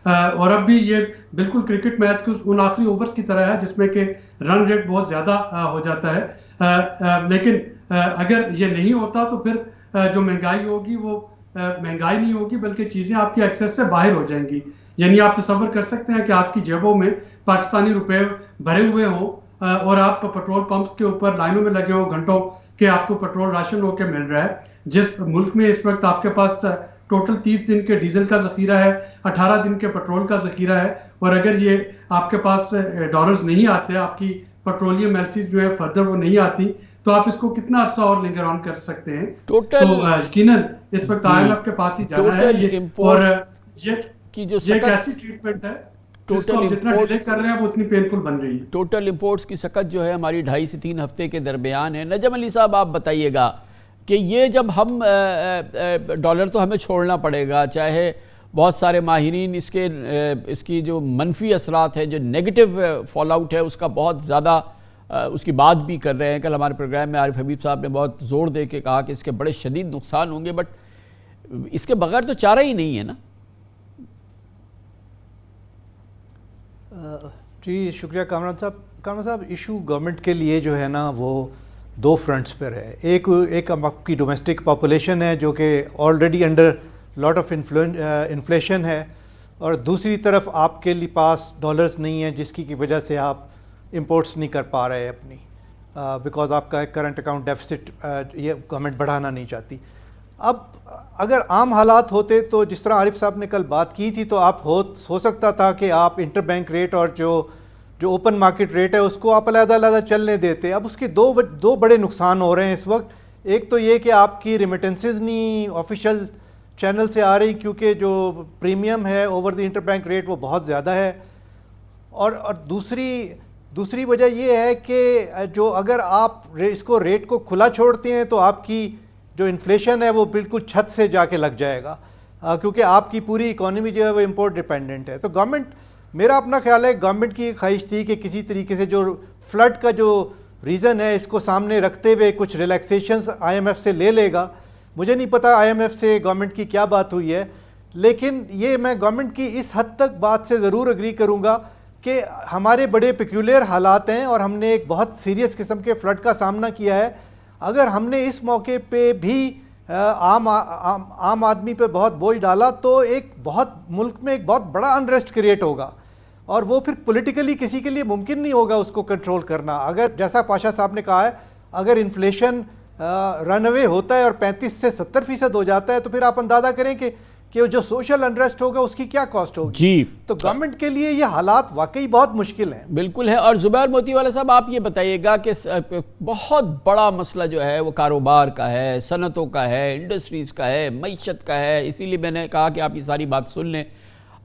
اور اب بھی یہ بالکل کرکٹ میچ ان آخری اوورز کی طرح ہے جس میں کہ رن ریٹ بہت زیادہ ہو جاتا ہے، لیکن اگر یہ نہیں ہوتا تو پھر جو مہنگائی ہوگی وہ مہنگائی نہیں ہوگی بلکہ چیزیں آپ کی ایکسیس سے باہر ہو جائیں گی۔ یعنی آپ تصور کر سکتے ہیں کہ آپ کی جیبوں میں پاکستانی روپے بھرے ہوئے ہوں اور آپ پیٹرول پمپس کے اوپر لائنوں میں لگے ہوں گھنٹوں کہ آپ کو پیٹرول راشن ہو کے مل رہا ہے، جس ملک میں اس وقت آپ کے پاس ٹوٹل 30 دن کے ڈیزل کا ذخیرہ ہے، 18 دن کے پیٹرول کا ذخیرہ ہے، اور اگر یہ آپ کے پاس ڈالرز نہیں آتے، آپ کی پیٹرولیم ایلسیز جو ہے فردر وہ نہیں آتی، تو آپ اس کو کتنا عرصہ اور لنگر آن کر سکتے ہیں۔ تو یقیناً اس وقت آئی ایم ایف کے پاس ہی جانا ہے، اور یہ ایک ایسی ٹریٹمنٹ ہے جس کو ہم جتنا ڈیلے کر رہے ہیں وہ اتنی پینفل بن رہی ہے۔ ٹوٹل امپورٹس کی سکت جو ہے ہماری 2.5 سے 3 ہفتے کے درمیان ہے۔ نجم علی صاحب آپ بتائیے گا کہ یہ جب ہم ڈالر تو ہمیں چھوڑنا پڑے گا، چاہے بہت سارے ماہرین اس کی جو منفی اثرات ہیں، جو نیگیٹو فال آؤٹ ہے اس کا بہت زیادہ اس کی بات بھی کر رہے ہیں. کل ہمارے پروگرام میں عارف حبیب صاحب نے بہت زور دے کے کہا کہ اس کے بڑے شدید نقصان ہوں گے, بٹ اس کے بغیر تو چارہ ہی نہیں ہے نا. جی شکریہ کامران صاحب. کامران صاحب ایشو گورنمنٹ کے لیے جو ہے نا وہ دو فرنٹس پر ہے. ایک آپ کی ڈومیسٹک پاپولیشن ہے جو کہ already under lot of inflation ہے, اور دوسری طرف آپ کے لیے پاس ڈالرز نہیں ہیں جس کی وجہ سے آپ امپورٹس نہیں کر پا رہے اپنی, بیکاز آپ کا کرنٹ اکاؤنٹ ڈیفیسٹ یہ گورنمنٹ بڑھانا نہیں چاہتی. اب اگر عام حالات ہوتے تو جس طرح عارف صاحب نے کل بات کی تھی تو آپ ہو سکتا تھا کہ آپ انٹر بینک ریٹ اور جو اوپن مارکیٹ ریٹ ہے اس کو آپ علیحدہ علیحدہ چلنے دیتے. اب اس کے دو بڑے نقصان ہو رہے ہیں اس وقت. ایک تو یہ کہ آپ کی ریمیٹنسز نہیں آفیشیل چینل سے آ رہی کیونکہ جو پریمیم ہے over the interbank rate وہ بہت زیادہ ہے, اور دوسری وجہ یہ ہے کہ جو اگر آپ اس کو ریٹ کو کھلا چھوڑتے ہیں تو آپ کی جو انفلیشن ہے وہ بالکل چھت سے جا کے لگ جائے گا, کیونکہ آپ کی پوری اکانومی جو ہے وہ امپورٹ ڈیپینڈنٹ ہے. تو گورنمنٹ, میرا اپنا خیال ہے گورنمنٹ کی خواہش تھی کہ کسی طریقے سے جو فلڈ کا جو ریزن ہے اس کو سامنے رکھتے ہوئے کچھ ریلیکسیشنز آئی ایم ایف سے لے گا. مجھے نہیں پتا آئی ایم ایف سے گورنمنٹ کی کیا بات ہوئی ہے, لیکن یہ میں گورنمنٹ کی اس حد تک بات سے ضرور اگری کروں گا کہ ہمارے بڑے پیکیولر حالات ہیں اور ہم نے ایک بہت سیریس قسم کے فلڈ کا سامنا کیا ہے. اگر ہم نے اس موقع پہ بھی عام آدمی پہ بہت بوجھ ڈالا تو ملک میں ایک بہت بڑا انریسٹ کریٹ ہوگا, اور وہ پھر پولیٹیکلی کسی کے لیے ممکن نہیں ہوگا اس کو کنٹرول کرنا. اگر جیسا پاشا صاحب نے کہا ہے, اگر انفلیشن رن اوے ہوتا ہے اور 35 سے 70% ہو جاتا ہے تو پھر آپ اندازہ کریں کہ جو سوشل انریسٹ ہوگا اس کی کیا کاسٹ ہوگی. جی تو گورنمنٹ کے لیے یہ حالات واقعی بہت مشکل ہیں. بالکل ہے. اور زبیر موتی والا صاحب آپ یہ بتائیے گا کہ بہت بڑا مسئلہ جو ہے وہ کاروبار کا ہے, صنعتوں کا ہے, انڈسٹریز کا ہے, معیشت کا ہے, اسی لیے میں نے کہا کہ آپ یہ ساری بات سن لیں.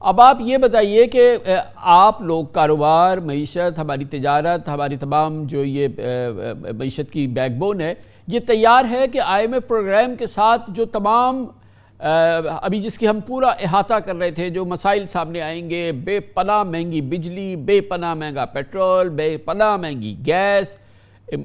اب آپ یہ بتائیے کہ آپ لوگ کاروبار, معیشت, ہماری تجارت, ہماری تمام جو یہ معیشت کی بیک بون ہے, یہ تیار ہے کہ آئی ایم ایف پروگرام کے ساتھ جو تمام ابھی جس کی ہم پورا احاطہ کر رہے تھے جو مسائل سامنے آئیں گے, بے پناہ مہنگی بجلی, بے پناہ مہنگا پیٹرول, بے پناہ مہنگی گیس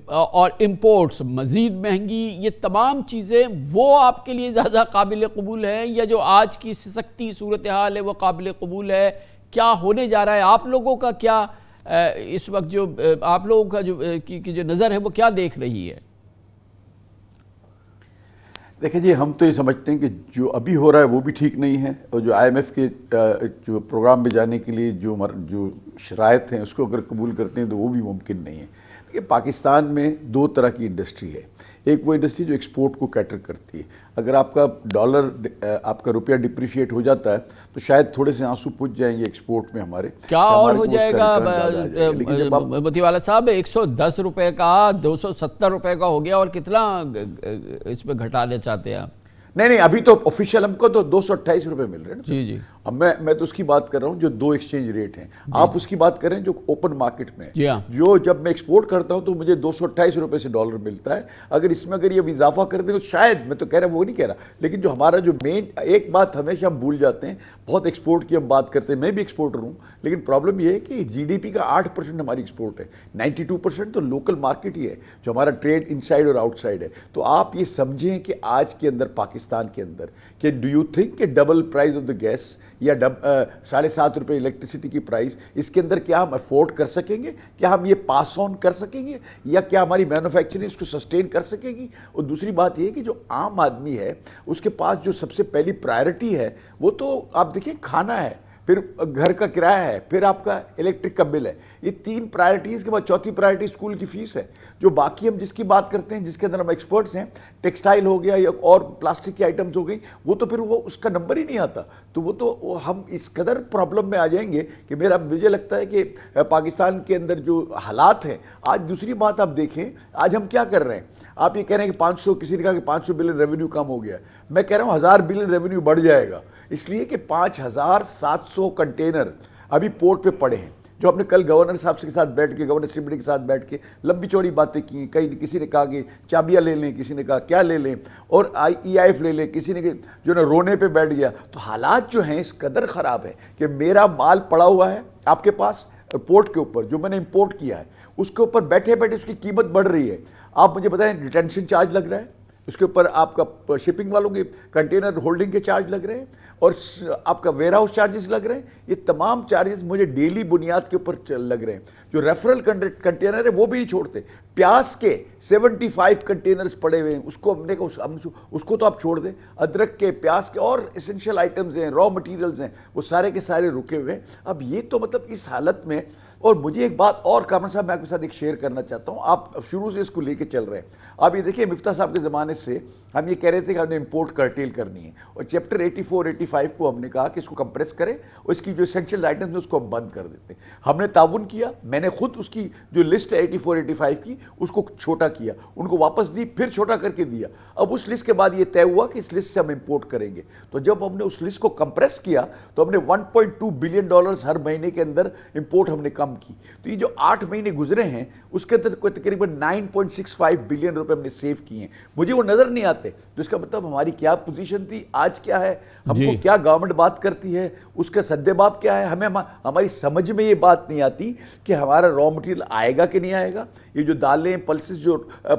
اور امپورٹس مزید مہنگی, یہ تمام چیزیں وہ آپ کے لیے زیادہ قابل قبول ہیں یا جو آج کی سختی صورتحال ہے وہ قابل قبول ہے؟ کیا ہونے جا رہا ہے؟ آپ لوگوں کا کیا اس وقت جو آپ لوگوں کا جو نظر ہے وہ کیا دیکھ رہی ہے؟ دیکھیں جی, ہم تو یہ سمجھتے ہیں کہ جو ابھی ہو رہا ہے وہ بھی ٹھیک نہیں ہے, اور جو آئی ایم ایف کے جو پروگرام میں جانے کے لیے جو شرائط ہیں اس کو اگر قبول کرتے ہیں تو وہ بھی ممکن نہیں ہے. کہ پاکستان میں دو طرح کی انڈسٹری ہے. ایک وہ انڈسٹری جو ایکسپورٹ کو کیٹر کرتی ہے. اگر آپ کا ڈالر, آپ کا روپیہ ڈپریشیٹ ہو جاتا ہے تو شاید تھوڑے سے آنسو پوچھ جائیں گے ایکسپورٹ میں ہمارے. کیا اور ہو جائے گا موتی والا صاحب؟ 110 روپے کا 270 روپے کا ہو گیا, اور کتنا اس میں گھٹانا چاہتے ہیں آپ؟ نہیں, ابھی تو آفیشیل ہم کو تو 228 روپے مل رہے ہیں. جی جی. اب میں تو اس کی بات کر رہا ہوں جو دو ایکسچینج ریٹ ہیں. آپ اس کی بات کریں جو اوپن مارکیٹ میں جو جب میں ایکسپورٹ کرتا ہوں تو مجھے 228 روپے سے ڈالر ملتا ہے. اگر اس میں اگر یہ اضافہ کر دیں تو شاید, میں تو کہہ رہا ہوں وہ نہیں کہہ رہا, لیکن جو ہمارا جو مین ایک بات ہمیشہ ہم بھول جاتے ہیں, بہت ایکسپورٹ کی ہم بات کرتے ہیں, میں بھی ایکسپورٹر ہوں, لیکن پرابلم یہ ہے کہ جی ڈی پی کا 8% ہماری ایکسپورٹ ہے, 92% تو لوکل مارکیٹ ہی ہے جو ہمارا ٹریڈ ان سائڈ اور آؤٹ سائڈ ہے. تو آپ یہ سمجھیں کہ آج کے اندر پاکستان کے اندر کہ ڈو یو تھنک کہ double price of the gas یا 7.5 روپے الیکٹریسٹی کی پرائز, اس کے اندر کیا ہم افورڈ کر سکیں گے؟ کیا ہم یہ پاس آن کر سکیں گے, یا کیا ہماری مینوفیکچرنگ اس کو سسٹین کر سکے گی؟ اور دوسری بات یہ کہ جو عام آدمی ہے اس کے پاس جو سب سے پہلی پرائرٹی ہے وہ تو آپ دیکھیں کھانا ہے, پھر گھر کا کرایہ ہے, پھر آپ کا الیکٹرک کا بل ہے. یہ 3 پرائرٹیز کے بعد چوتھی پرائرٹی اسکول کی فیس ہے. جو باقی ہم جس کی بات کرتے ہیں, جس کے اندر ہم ایکسپرٹس ہیں, ٹیکسٹائل ہو گیا یا اور پلاسٹک کی آئٹمز ہو گئی, وہ تو پھر وہ اس کا نمبر ہی نہیں آتا. تو وہ تو ہم اس قدر پرابلم میں آ جائیں گے کہ مجھے لگتا ہے کہ پاکستان کے اندر جو حالات ہیں آج. دوسری بات آپ دیکھیں آج ہم کیا کر رہے ہیں, آپ یہ کہہ رہے ہیں کہ 500, کسی نے کہا کہ 500 بلین ریونیو کم ہو گیا. میں کہہ رہا ہوں 1000 بلین ریونیو بڑھ جائے گا, اس لیے کہ 5700 کنٹینر ابھی پورٹ پہ پڑے ہیں. جو ہم نے کل گورنر صاحب کے ساتھ بیٹھ کے, گورنر اسمبلی کے ساتھ بیٹھ کے لمبی چوڑی باتیں کی. کسی نے کہا کہ چابیاں لے لیں, کسی نے کہا کیا لے لیں, اور EIF لے لیں, کسی نے جو نا رونے پہ بیٹھ گیا. تو حالات جو ہیں اس قدر خراب ہے کہ میرا مال پڑا ہوا ہے آپ کے پاس پورٹ کے اوپر جو میں نے امپورٹ کیا ہے, اس کے اوپر بیٹھے بیٹھے اس کی قیمت بڑھ رہی ہے. آپ مجھے بتائیں ریٹینشن چارج لگ رہا ہے, اس کے اوپر آپ کا شپنگ والوں کے کنٹینر ہولڈنگ کے چارج لگ رہے ہیں, اور آپ کا ویئر ہاؤس چارجز لگ رہے ہیں. یہ تمام چارجز مجھے ڈیلی بنیاد کے اوپر لگ رہے ہیں. جو ریفرل کنٹینر ہے وہ بھی نہیں چھوڑتے. پیاز کے 75 کنٹینرز پڑے ہوئے ہیں, اس کو ہم نے اس کو تو آپ چھوڑ دیں. ادرک کے, پیاز کے اور اسینشیل آئٹمز ہیں, را مٹیریلز ہیں, وہ سارے کے سارے رکے ہوئے ہیں. اب یہ تو مطلب اس حالت میں, اور مجھے ایک بات اور کامران صاحب میں آپ کے ساتھ ایک شیئر کرنا چاہتا ہوں. آپ شروع سے اس کو لے کے چل رہے ہیں. آپ یہ دیکھیں مفتاح صاحب کے زمانے سے ہم یہ کہہ رہے تھے کہ ہم نے امپورٹ کرٹیل کرنی ہے, اور چیپٹر 84-85 کو ہم نے کہا کہ اس کو کمپریس کریں, اور اس کی جو اسینشیل آئٹمز ہیں اس کو ہم بند کر دیتے ہیں. ہم نے تعاون کیا, میں نے خود اس کی جو لسٹ ہے 84-85 کی اس کو چھوٹا کیا, ان کو واپس دی, پھر چھوٹا کر کے دیا. اب اس لسٹ کے بعد یہ طے ہوا کہ اس لسٹ سے ہم امپورٹ کریں گے. تو جب ہم نے اس لسٹ کو کمپریس کیا تو ہم نے $1.2 بلین ہر مہینے کے اندر امپورٹ ہم نے کم کی. تو یہ جو 8 مہینے گزرے ہیں اس کے اندر تقریباً 9.65 بلین روپے ہم نے سیو کیے ہیں. مجھے وہ نظر نہیں آتے. تو اس کا مطلب ہماری کیا پوزیشن تھی, آج کیا ہے, ہم کو کیا گورنمنٹ بات کرتی ہے, اس کا سدباب کیا ہے. ہماری سمجھ میں یہ بات نہیں آتی کہ ہمارا را مٹیریل آئے گا کہ نہیں آئے گا. یہ جو دالیں پلسز جو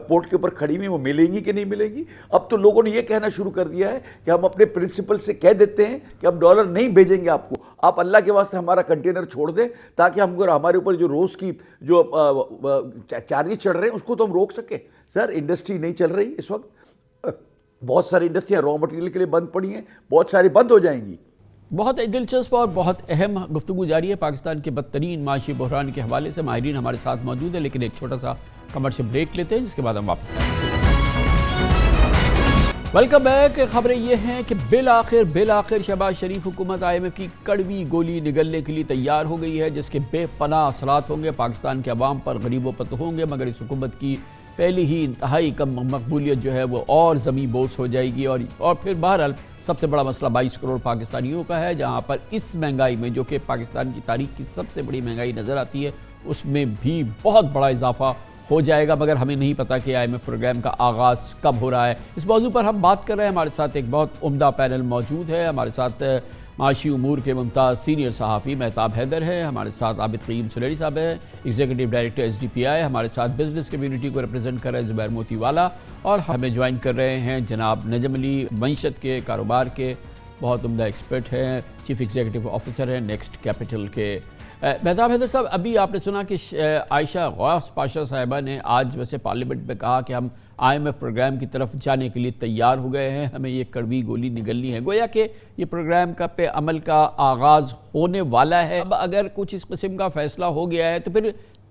پورٹ کے اوپر کھڑی ہوئی ہیں وہ ملیں گی کہ نہیں ملیں گی. اب تو لوگوں نے یہ کہنا شروع کر دیا ہے کہ ہم اپنے پرنسپل سے کہہ دیتے ہیں کہ ہم ڈالر نہیں بھیجیں گے آپ کو, آپ اللہ کے واسطے ہمارا کنٹینر چھوڑ دیں, تاکہ ہم ہمارے اوپر جو روز کی جو چارجز چڑھ رہے ہیں اس کو تو ہم روک سکیں. سر انڈسٹری نہیں چل رہی اس وقت, بہت ساری انڈسٹریاں را مٹیریل کے لیے بند پڑی ہیں, بہت ساری بند ہو جائیں گی. بہت دلچسپ اور بہت اہم گفتگو جاری ہے پاکستان کے بدترین معاشی بحران کے حوالے سے. ماہرین ہمارے ساتھ موجود ہیں, لیکن ایک چھوٹا سا کمرشل بریک لیتے ہیں جس کے بعد ہم واپس آئیں گے. Welcome back. خبریں یہ ہیں کہ بالآخر شہباز شریف حکومت IMF کی کڑوی گولی نگلنے کے لیے تیار ہو گئی ہے, جس کے بے پناہ اثرات ہوں گے پاکستان کے عوام پر, غریبوں پر تو ہوں گے, مگر اس حکومت کی پہلی ہی انتہائی کم مقبولیت جو ہے وہ اور زمیں بوس ہو جائے گی. اور پھر بہرحال سب سے بڑا مسئلہ 22 کروڑ پاکستانیوں کا ہے, جہاں پر اس مہنگائی میں, جو کہ پاکستان کی تاریخ کی سب سے بڑی مہنگائی نظر آتی ہے, اس میں بھی بہت بڑا اضافہ ہو جائے گا. مگر ہمیں نہیں پتا کہ IMF پروگرام کا آغاز کب ہو رہا ہے. اس موضوع پر ہم بات کر رہے ہیں. ہمارے ساتھ ایک بہت عمدہ پینل موجود ہے. ہمارے ساتھ معاشی امور کے ممتاز سینئر صحافی مہتاب حیدر ہے, ہمارے ساتھ عابد قیوم سلیری صاحب ہے, ایگزیکٹو ڈائریکٹر SDPI, ہمارے ساتھ بزنس کمیونٹی کو ریپرزینٹ کر رہے ہیں زبیر موتی والا, اور ہمیں جوائن کر رہے ہیں جناب نجم علی, معیشت کے کاروبار کے بہت عمدہ ایکسپرٹ ہیں, چیف ایگزیکٹو آفیسر ہیں نیکسٹ کیپٹل کے. مہتاب حیدر صاحب, ابھی آپ نے سنا کہ عائشہ غوث پاشا صاحبہ نے آج ویسے پارلیمنٹ میں کہا کہ ہم IMF پروگرام کی طرف جانے کے لیے تیار ہو گئے ہیں, ہمیں یہ کڑوی گولی نگلنی ہے. گویا کہ یہ پروگرام کا پہ عمل کا آغاز ہونے والا ہے. اب اگر کچھ اس قسم کا فیصلہ ہو گیا ہے تو پھر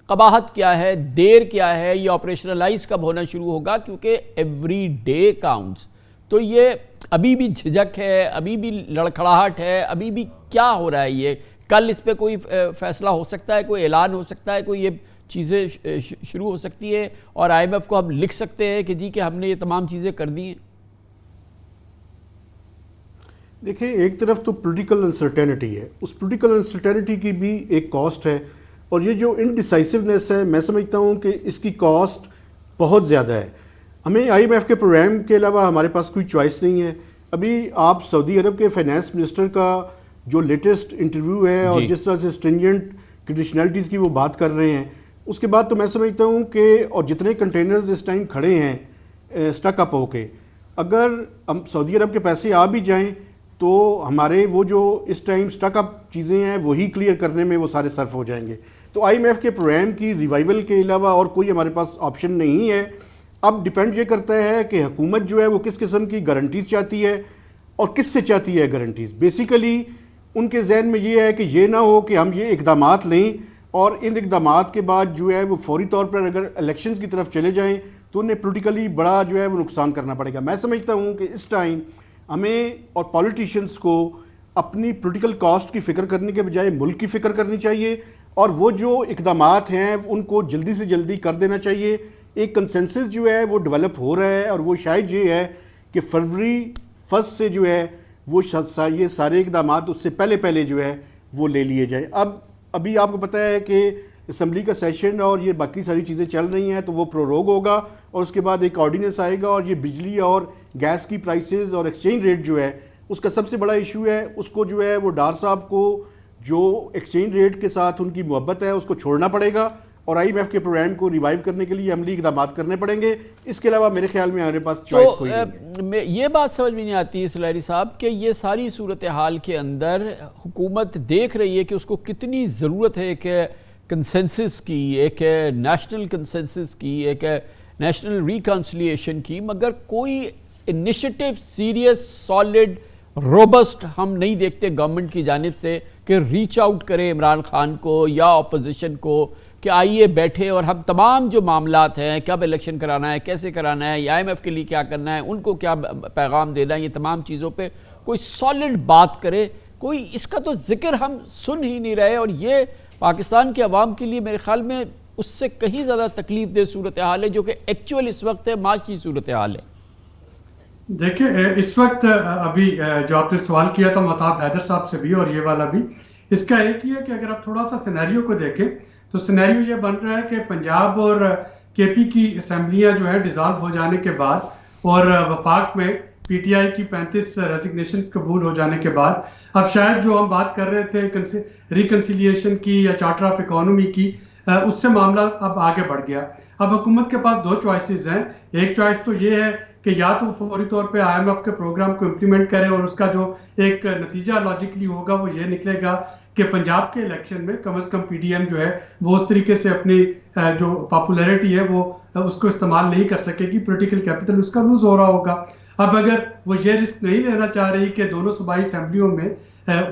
قباحت کیا ہے, دیر کیا ہے, یہ آپریشنلائز کب ہونا شروع ہوگا, کیونکہ ایوری ڈے کاؤنٹس. تو یہ ابھی بھی جھجک ہے, ابھی بھی لڑکھڑاہٹ ہے, ابھی بھی کیا ہو رہا ہے. یہ کل اس پہ کوئی فیصلہ ہو سکتا ہے, کوئی اعلان ہو سکتا ہے, کوئی یہ چیزیں شروع ہو سکتی ہے, اور IMF کو ہم لکھ سکتے ہیں کہ جی کہ ہم نے یہ تمام چیزیں کر دی ہیں. دیکھیں, ایک طرف تو پولیٹیکل انسرٹینٹی ہے, اس پولیٹیکل انسرٹینٹی کی بھی ایک کاسٹ ہے, اور یہ جو انڈیسائسونیس ہے, میں سمجھتا ہوں کہ اس کی کاسٹ بہت زیادہ ہے. ہمیں IMF کے پروگرام کے علاوہ ہمارے پاس کوئی چوائس نہیں ہے. ابھی آپ سعودی عرب کے فائنانس منسٹر کا جو لیٹسٹ انٹرویو ہے, اور جس طرح سے اسٹرنجنٹ کنڈیشنلٹیز کی وہ بات کر رہے ہیں, اس کے بعد تو میں سمجھتا ہوں کہ اور جتنے کنٹینرز اس ٹائم کھڑے ہیں اسٹک اپ ہو کے, اگر ہم سعودی عرب کے پیسے آ بھی جائیں تو ہمارے وہ جو اس ٹائم اسٹک اپ چیزیں ہیں وہی کلیئر کرنے میں وہ سارے صرف ہو جائیں گے. تو IMF کے پروگرام کی ریوائول کے علاوہ اور کوئی ہمارے پاس آپشن نہیں ہے. اب ڈیپینڈ یہ کرتا ہے کہ حکومت جو ہے وہ کس قسم کی گارنٹیز چاہتی ہے اور کس سے چاہتی ہے گارنٹیز. بیسیکلی ان کے ذہن میں یہ ہے کہ یہ نہ ہو کہ ہم یہ اقدامات لیں اور ان اقدامات کے بعد جو ہے وہ فوری طور پر اگر الیکشنز کی طرف چلے جائیں تو انہیں پولیٹیکلی بڑا جو ہے وہ نقصان کرنا پڑے گا. میں سمجھتا ہوں کہ اس ٹائم ہمیں اور پولیٹیشنز کو اپنی پولیٹیکل کاسٹ کی فکر کرنے کے بجائے ملک کی فکر کرنی چاہیے, اور وہ جو اقدامات ہیں ان کو جلدی سے جلدی کر دینا چاہیے. ایک کنسنسس جو ہے وہ ڈیولپ ہو رہا ہے, اور وہ شاید یہ ہے کہ فروری 1 سے جو ہے وہ یہ سارے اقدامات اس سے پہلے جو ہے وہ لے لیے جائیں. ابھی آپ کو پتہ ہے کہ اسمبلی کا سیشن اور یہ باقی ساری چیزیں چل رہی ہیں, تو وہ پروروگ ہوگا, اور اس کے بعد ایک آرڈیننس آئے گا, اور یہ بجلی اور گیس کی پرائسز اور ایکسچینج ریٹ جو ہے اس کا سب سے بڑا ایشو ہے. اس کو جو ہے وہ ڈار صاحب کو جو ایکسچینج ریٹ کے ساتھ ان کی محبت ہے اس کو چھوڑنا پڑے گا, اور IMF کے پروگرام کو ریوائیو کرنے کے لیے عملی اقدامات کرنے پڑیں گے. اس کے علاوہ میرے خیال میں ہمارے پاس چوائس کوئی نہیں ہے. یہ بات سمجھ میں نہیں آتی سلیری صاحب کہ یہ ساری صورتحال کے اندر حکومت دیکھ رہی ہے کہ اس کو کتنی ضرورت ہے ایک کنسنسس کی, ایک نیشنل کنسنسس کی, ایک نیشنل ریکنسلیشن کی, مگر کوئی انیشیٹو سیریس سالڈ روبسٹ ہم نہیں دیکھتے گورنمنٹ کی جانب سے کہ ریچ آؤٹ کرے عمران خان کو یا اپوزیشن کو کہ آئیے بیٹھے اور ہم تمام جو معاملات ہیں, کب الیکشن کرانا ہے, کیسے کرانا ہے, یا IMF کے لیے کیا کرنا ہے, ان کو کیا پیغام دینا ہے, یہ تمام چیزوں پہ کوئی سالڈ بات کرے. کوئی اس کا تو ذکر ہم سن ہی نہیں رہے, اور یہ پاکستان کے عوام کے لیے میرے خیال میں اس سے کہیں زیادہ تکلیف دہ صورتحال ہے جو کہ ایکچوئل اس وقت ہے معاشی صورتحال ہے. دیکھیں اس وقت ابھی جو آپ نے سوال کیا تھا مہتاب حیدر صاحب سے بھی اور یہ والا بھی, اس کا ایک ہی ہے کہ اگر آپ تھوڑا سا سینیریو کو دیکھیں تو سینیریو یہ بن رہا ہے کہ پنجاب اور KP کی اسمبلیاں جو ہے ڈیزالو ہو جانے کے بعد اور وفاق میں PTI کی 35 ریزگنیشنز قبول ہو جانے کے بعد اب شاید جو ہم بات کر رہے تھے ریکنسیلیشن کی یا چارٹر آف اکانومی کی, اس سے معاملہ اب آگے بڑھ گیا. اب حکومت کے پاس دو چوائسز ہیں. ایک چوائس تو یہ ہے کہ یا تو فوری طور پہ IMF کے پروگرام کو امپلیمنٹ کرے اور اس کا جو ایک نتیجہ لاجیکلی ہوگا وہ یہ نکلے گا کہ پنجاب کے الیکشن میں کم از کم PDM جو ہے وہ اس طریقے سے اپنی جو پاپولیرٹی ہے وہ اس کو استعمال نہیں کر سکے گی, پولیٹیکل کیپٹل اس کا لوز ہو رہا ہوگا. اب اگر وہ یہ رسک نہیں لینا چاہ رہی کہ دونوں صوبائی اسمبلیوں میں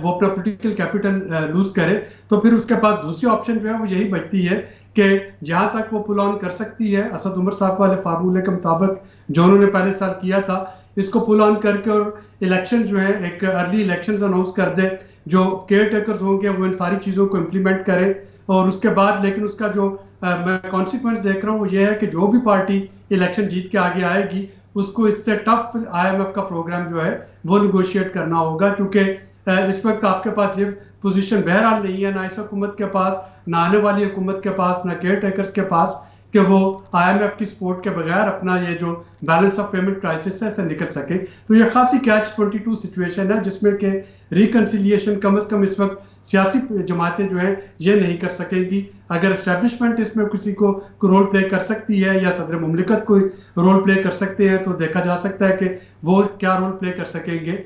وہ اپنا پولیٹیکل کیپٹل لوز کرے, تو پھر اس کے پاس دوسری آپشن جو ہے وہ یہی بچتی ہے کہ جہاں تک وہ پل آن کر سکتی ہے اسد عمر صاحب والے فارمولے کے مطابق جو انہوں نے پہلے سال کیا تھا, اس کو پل آن کر کے اور الیکشن جو ہے ایک ارلی الیکشنز اناؤنس کر دے, جو کیئر ٹیکرز ہوں گے وہ ان ساری چیزوں کو امپلیمنٹ کرے, اور اس کے بعد لیکن اس کا جو میں کانسیکوینس دیکھ رہا ہوں وہ یہ ہے کہ جو بھی پارٹی الیکشن جیت کے آگے آئے گی اس کو اس سے ٹف IMF کا پروگرام جو ہے وہ نیگوشیٹ کرنا ہوگا, کیونکہ اس وقت آپ کے پاس یہ پوزیشن بہرحال نہیں ہے, نہ اس حکومت کے پاس, نہ آنے والی حکومت کے پاس, نہ کیئر ٹیکرز کے پاس, کہ وہ IMF کی سپورٹ کے بغیر اپنا یہ جو بیلنس آف پیمنٹ کرائسس ہے اسے نکل سکے. تو یہ خاصی catch-22 سچویشن ہے جس میں کہ ریکنسیلیشن کم از کم اس وقت سیاسی جماعتیں جو ہیں یہ نہیں کر سکیں گی. اگر اسٹیبلشمنٹ اس میں کسی کو رول پلے کر سکتی ہے یا صدر مملکت کوئی رول پلے کر سکتے ہیں تو دیکھا جا سکتا ہے کہ وہ کیا رول پلے کر سکیں گے.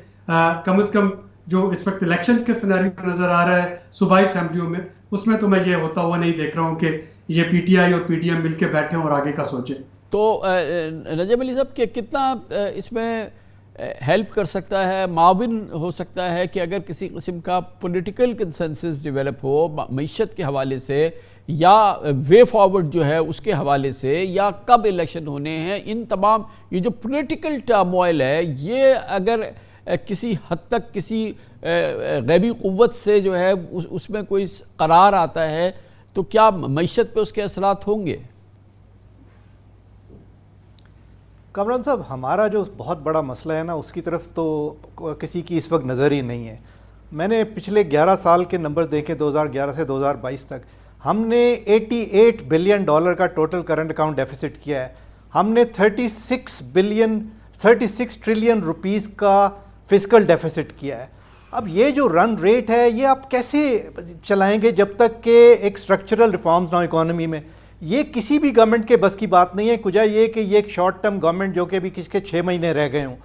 کم از کم جو اس وقت الیکشنز کے سینیریو نظر آ رہا ہے صوبائی اسمبلیوں میں, اس میں تو میں یہ ہوتا ہوا نہیں دیکھ رہا ہوں کہ یہ PTI اور PDM مل کے بیٹھیں اور آگے کا سوچیں. تو نجم علی صاحب کہ کتنا اس میں ہیلپ کر سکتا ہے, معاون ہو سکتا ہے کہ اگر کسی قسم کا پولیٹیکل کنسنسس ڈیولپ ہو معیشت کے حوالے سے یا وے فارورڈ جو ہے اس کے حوالے سے, یا کب الیکشن ہونے ہیں, ان تمام یہ جو پولیٹیکل ٹرموائل ہے یہ اگر کسی حد تک کسی غیبی قوت سے جو ہے اس میں کوئی قرار آتا ہے تو کیا معیشت پہ اس کے اثرات ہوں گے؟ کامران صاحب ہمارا جو بہت بڑا مسئلہ ہے نا اس کی طرف تو کسی کی اس وقت نظر ہی نہیں ہے. میں نے پچھلے 11 سال کے نمبر دیکھے 2011 سے 2022 تک, ہم نے $88 بلین کا ٹوٹل کرنٹ اکاؤنٹ ڈیفیسٹ کیا ہے. ہم نے 36 ٹریلین روپیز کا فسکل ڈیفیسٹ کیا ہے. اب یہ جو رن ریٹ ہے یہ آپ کیسے چلائیں گے جب تک کہ ایک سٹرکچرل ریفارمز نہ اکانومی میں؟ یہ کسی بھی گورنمنٹ کے بس کی بات نہیں ہے, کجا یہ کہ یہ ایک شارٹ ٹرم گورنمنٹ جو کہ بھی کس کے 6 مہینے رہ گئے ہوں.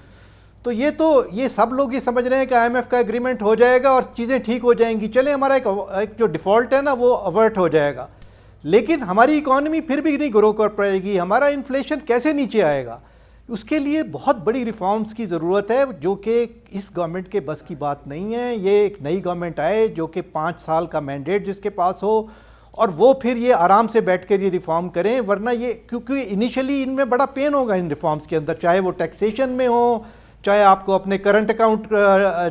تو یہ سب لوگ یہ سمجھ رہے ہیں کہ IMF کا ایگریمنٹ ہو جائے گا اور چیزیں ٹھیک ہو جائیں گی, چلیں ہمارا ایک جو ڈیفالٹ ہے نا وہ اوورٹ ہو جائے گا, لیکن ہماری اکانومی پھر بھی نہیں گرو کر پائے گی, ہمارا انفلیشن کیسے نیچے آئے گا؟ اس کے لیے بہت بڑی ریفارمز کی ضرورت ہے جو کہ اس گورنمنٹ کے بس کی بات نہیں ہے. یہ ایک نئی گورنمنٹ آئے جو کہ 5 سال کا مینڈیٹ جس کے پاس ہو اور وہ پھر یہ آرام سے بیٹھ کر یہ ریفارم کریں, ورنہ یہ کیونکہ انیشلی ان میں بڑا پین ہوگا ان ریفارمز کے اندر, چاہے وہ ٹیکسیشن میں ہو, چاہے آپ کو اپنے کرنٹ اکاؤنٹ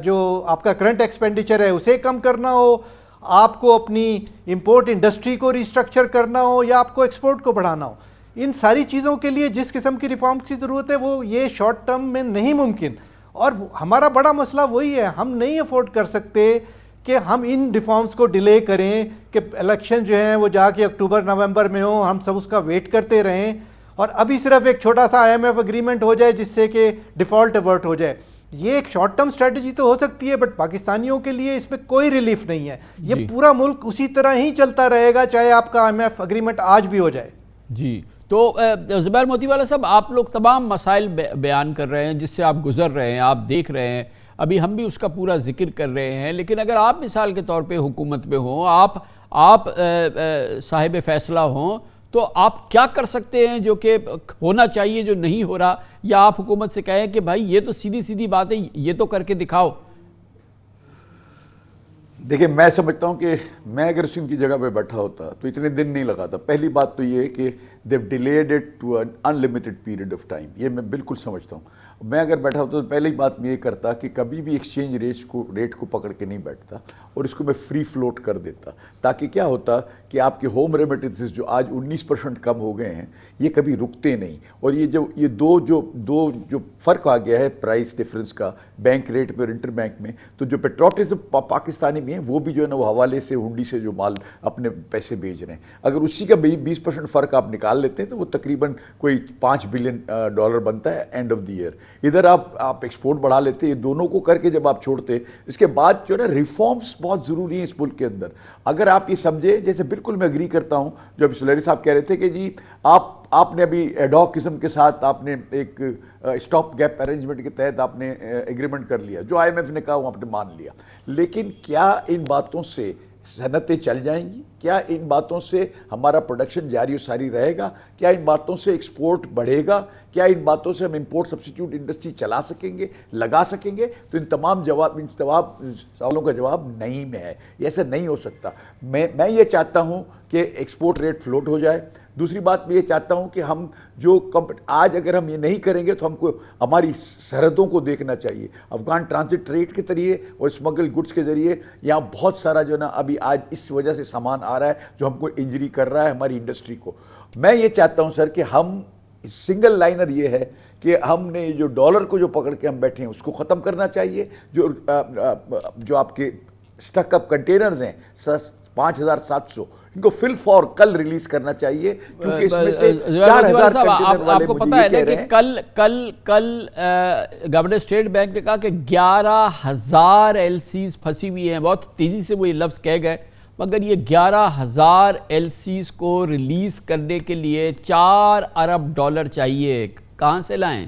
جو آپ کا کرنٹ ایکسپینڈیچر ہے اسے کم کرنا ہو, آپ کو اپنی امپورٹ انڈسٹری کو ریسٹرکچر کرنا ہو, یا آپ کو ایکسپورٹ کو بڑھانا ہو. ان ساری چیزوں کے لیے جس قسم کی ریفارمز کی ضرورت ہے وہ یہ شارٹ ٹرم میں نہیں ممکن. اور ہمارا بڑا مسئلہ وہی ہے, ہم نہیں افورڈ کر سکتے کہ ہم ان ریفارمز کو ڈیلے کریں کہ الیکشن جو ہیں وہ جا کے اکتوبر نومبر میں ہوں, ہم سب اس کا ویٹ کرتے رہیں اور ابھی صرف ایک چھوٹا سا IMF اگریمنٹ ہو جائے جس سے کہ ڈیفالٹ ایورٹ ہو جائے. یہ ایک شارٹ ٹرم اسٹریٹجی تو ہو سکتی ہے بٹ پاکستانیوں کے لیے اس میں کوئی ریلیف نہیں ہے. یہ پورا ملک اسی طرح ہی چلتا رہے گا چاہے آپ کا IMF اگریمنٹ آج بھی ہو جائے. جی تو زبیر موتی والا صاحب، آپ لوگ تمام مسائل بیان کر رہے ہیں جس سے آپ گزر رہے ہیں، آپ دیکھ رہے ہیں، ابھی ہم بھی اس کا پورا ذکر کر رہے ہیں، لیکن اگر آپ مثال کے طور پہ حکومت میں ہوں، آپ صاحب فیصلہ ہوں، تو آپ کیا کر سکتے ہیں جو کہ ہونا چاہیے جو نہیں ہو رہا، یا آپ حکومت سے کہیں کہ بھائی یہ تو سیدھی بات ہے، یہ تو کر کے دکھاؤ؟ دیکھیں میں سمجھتا ہوں کہ میں اگر ان کی جگہ پہ بیٹھا ہوتا تو اتنے دن نہیں لگاتا. پہلی بات تو یہ ہے کہ they've delayed it to an unlimited period of time. یہ میں بالکل سمجھتا ہوں. میں اگر بیٹھا ہوتا تو پہلی بات میں یہ کرتا کہ کبھی بھی ایکسچینج ریٹ کو پکڑ کے نہیں بیٹھتا اور اس کو میں فری فلوٹ کر دیتا، تاکہ کیا ہوتا کہ آپ کے ہوم ریمیٹنسز جو آج 19% کم ہو گئے ہیں یہ کبھی رکتے نہیں. اور یہ دو فرق آ گیا ہے پرائس ڈیفرنس کا بینک ریٹ میں اور انٹر بینک میں، تو جو پیٹروٹزم پاکستانی میں ہیں وہ بھی جو ہے نا وہ حوالے سے ہنڈی سے جو مال اپنے پیسے بھیج رہے ہیں، اگر اسی کا 20% فرق آپ نکال لیتے ہیں تو وہ تقریباً کوئی $5 بلین بنتا ہے اینڈ آف دی ایئر. ادھر آپ ایکسپورٹ بڑھا لیتے، یہ دونوں کو کر کے جب آپ چھوڑتے، اس کے بعد جو ہے نا ریفارمز بہت ضروری ہیں اس ملک کے اندر. اگر آپ یہ سمجھے، جیسے بالکل میں اگری کرتا ہوں جو ابھی سلیری صاحب کہہ رہے تھے کہ جی آپ نے ابھی ایڈاک قسم کے ساتھ آپ نے ایک اسٹاپ گیپ ارینجمنٹ کے تحت آپ نے ایگریمنٹ کر لیا، جو IMF نے کہا وہ آپ نے مان لیا، لیکن کیا ان باتوں سے صنعتیں چل جائیں گی؟ کیا ان باتوں سے ہمارا پروڈکشن جاری و ساری رہے گا؟ کیا ان باتوں سے ایکسپورٹ بڑھے گا؟ کیا ان باتوں سے ہم امپورٹ سبسٹیٹیوٹ انڈسٹری چلا سکیں گے، لگا سکیں گے؟ تو ان تمام سوالوں کا جواب نہیں میں ہے. یہ ایسا نہیں ہو سکتا. میں یہ چاہتا ہوں کہ ایکسپورٹ ریٹ فلوٹ ہو جائے. دوسری بات میں یہ چاہتا ہوں کہ ہم آج اگر ہم یہ نہیں کریں گے تو ہم کو ہماری سرحدوں کو دیکھنا چاہیے. افغان ٹرانزٹ ریٹ کے ذریعے اور اسمگل گڈس کے ذریعے یہاں بہت سارا جو ہے نا ابھی آج اس وجہ سے سامان آ رہا ہے جو ہم کو انجری کر رہا ہے ہماری انڈسٹری کو. میں یہ چاہتا ہوں سر کہ ہم سنگل لائنر یہ ہے کہ ہم نے جو ڈالر کو جو پکڑ کے ہم بیٹھے ہیں اس کو ختم کرنا چاہیے. جو آپ کے سٹک اپ کنٹینرز ہیں 5700 ان کو فل فور کل ریلیز کرنا چاہیے، کیونکہ اس میں سے 4000 کنٹینر والے آپ کو پتہ ہے نا کہ کل گورنر اسٹیٹ بینک نے کہا کہ 11,000 LCs پھنسی ہوئی ہیں. بہت تیزی سے وہ یہ لفظ کہہ گئے، مگر یہ 11,000 LCs کو ریلیز کرنے کے لیے $4 ارب چاہیے. کہاں سے لائیں؟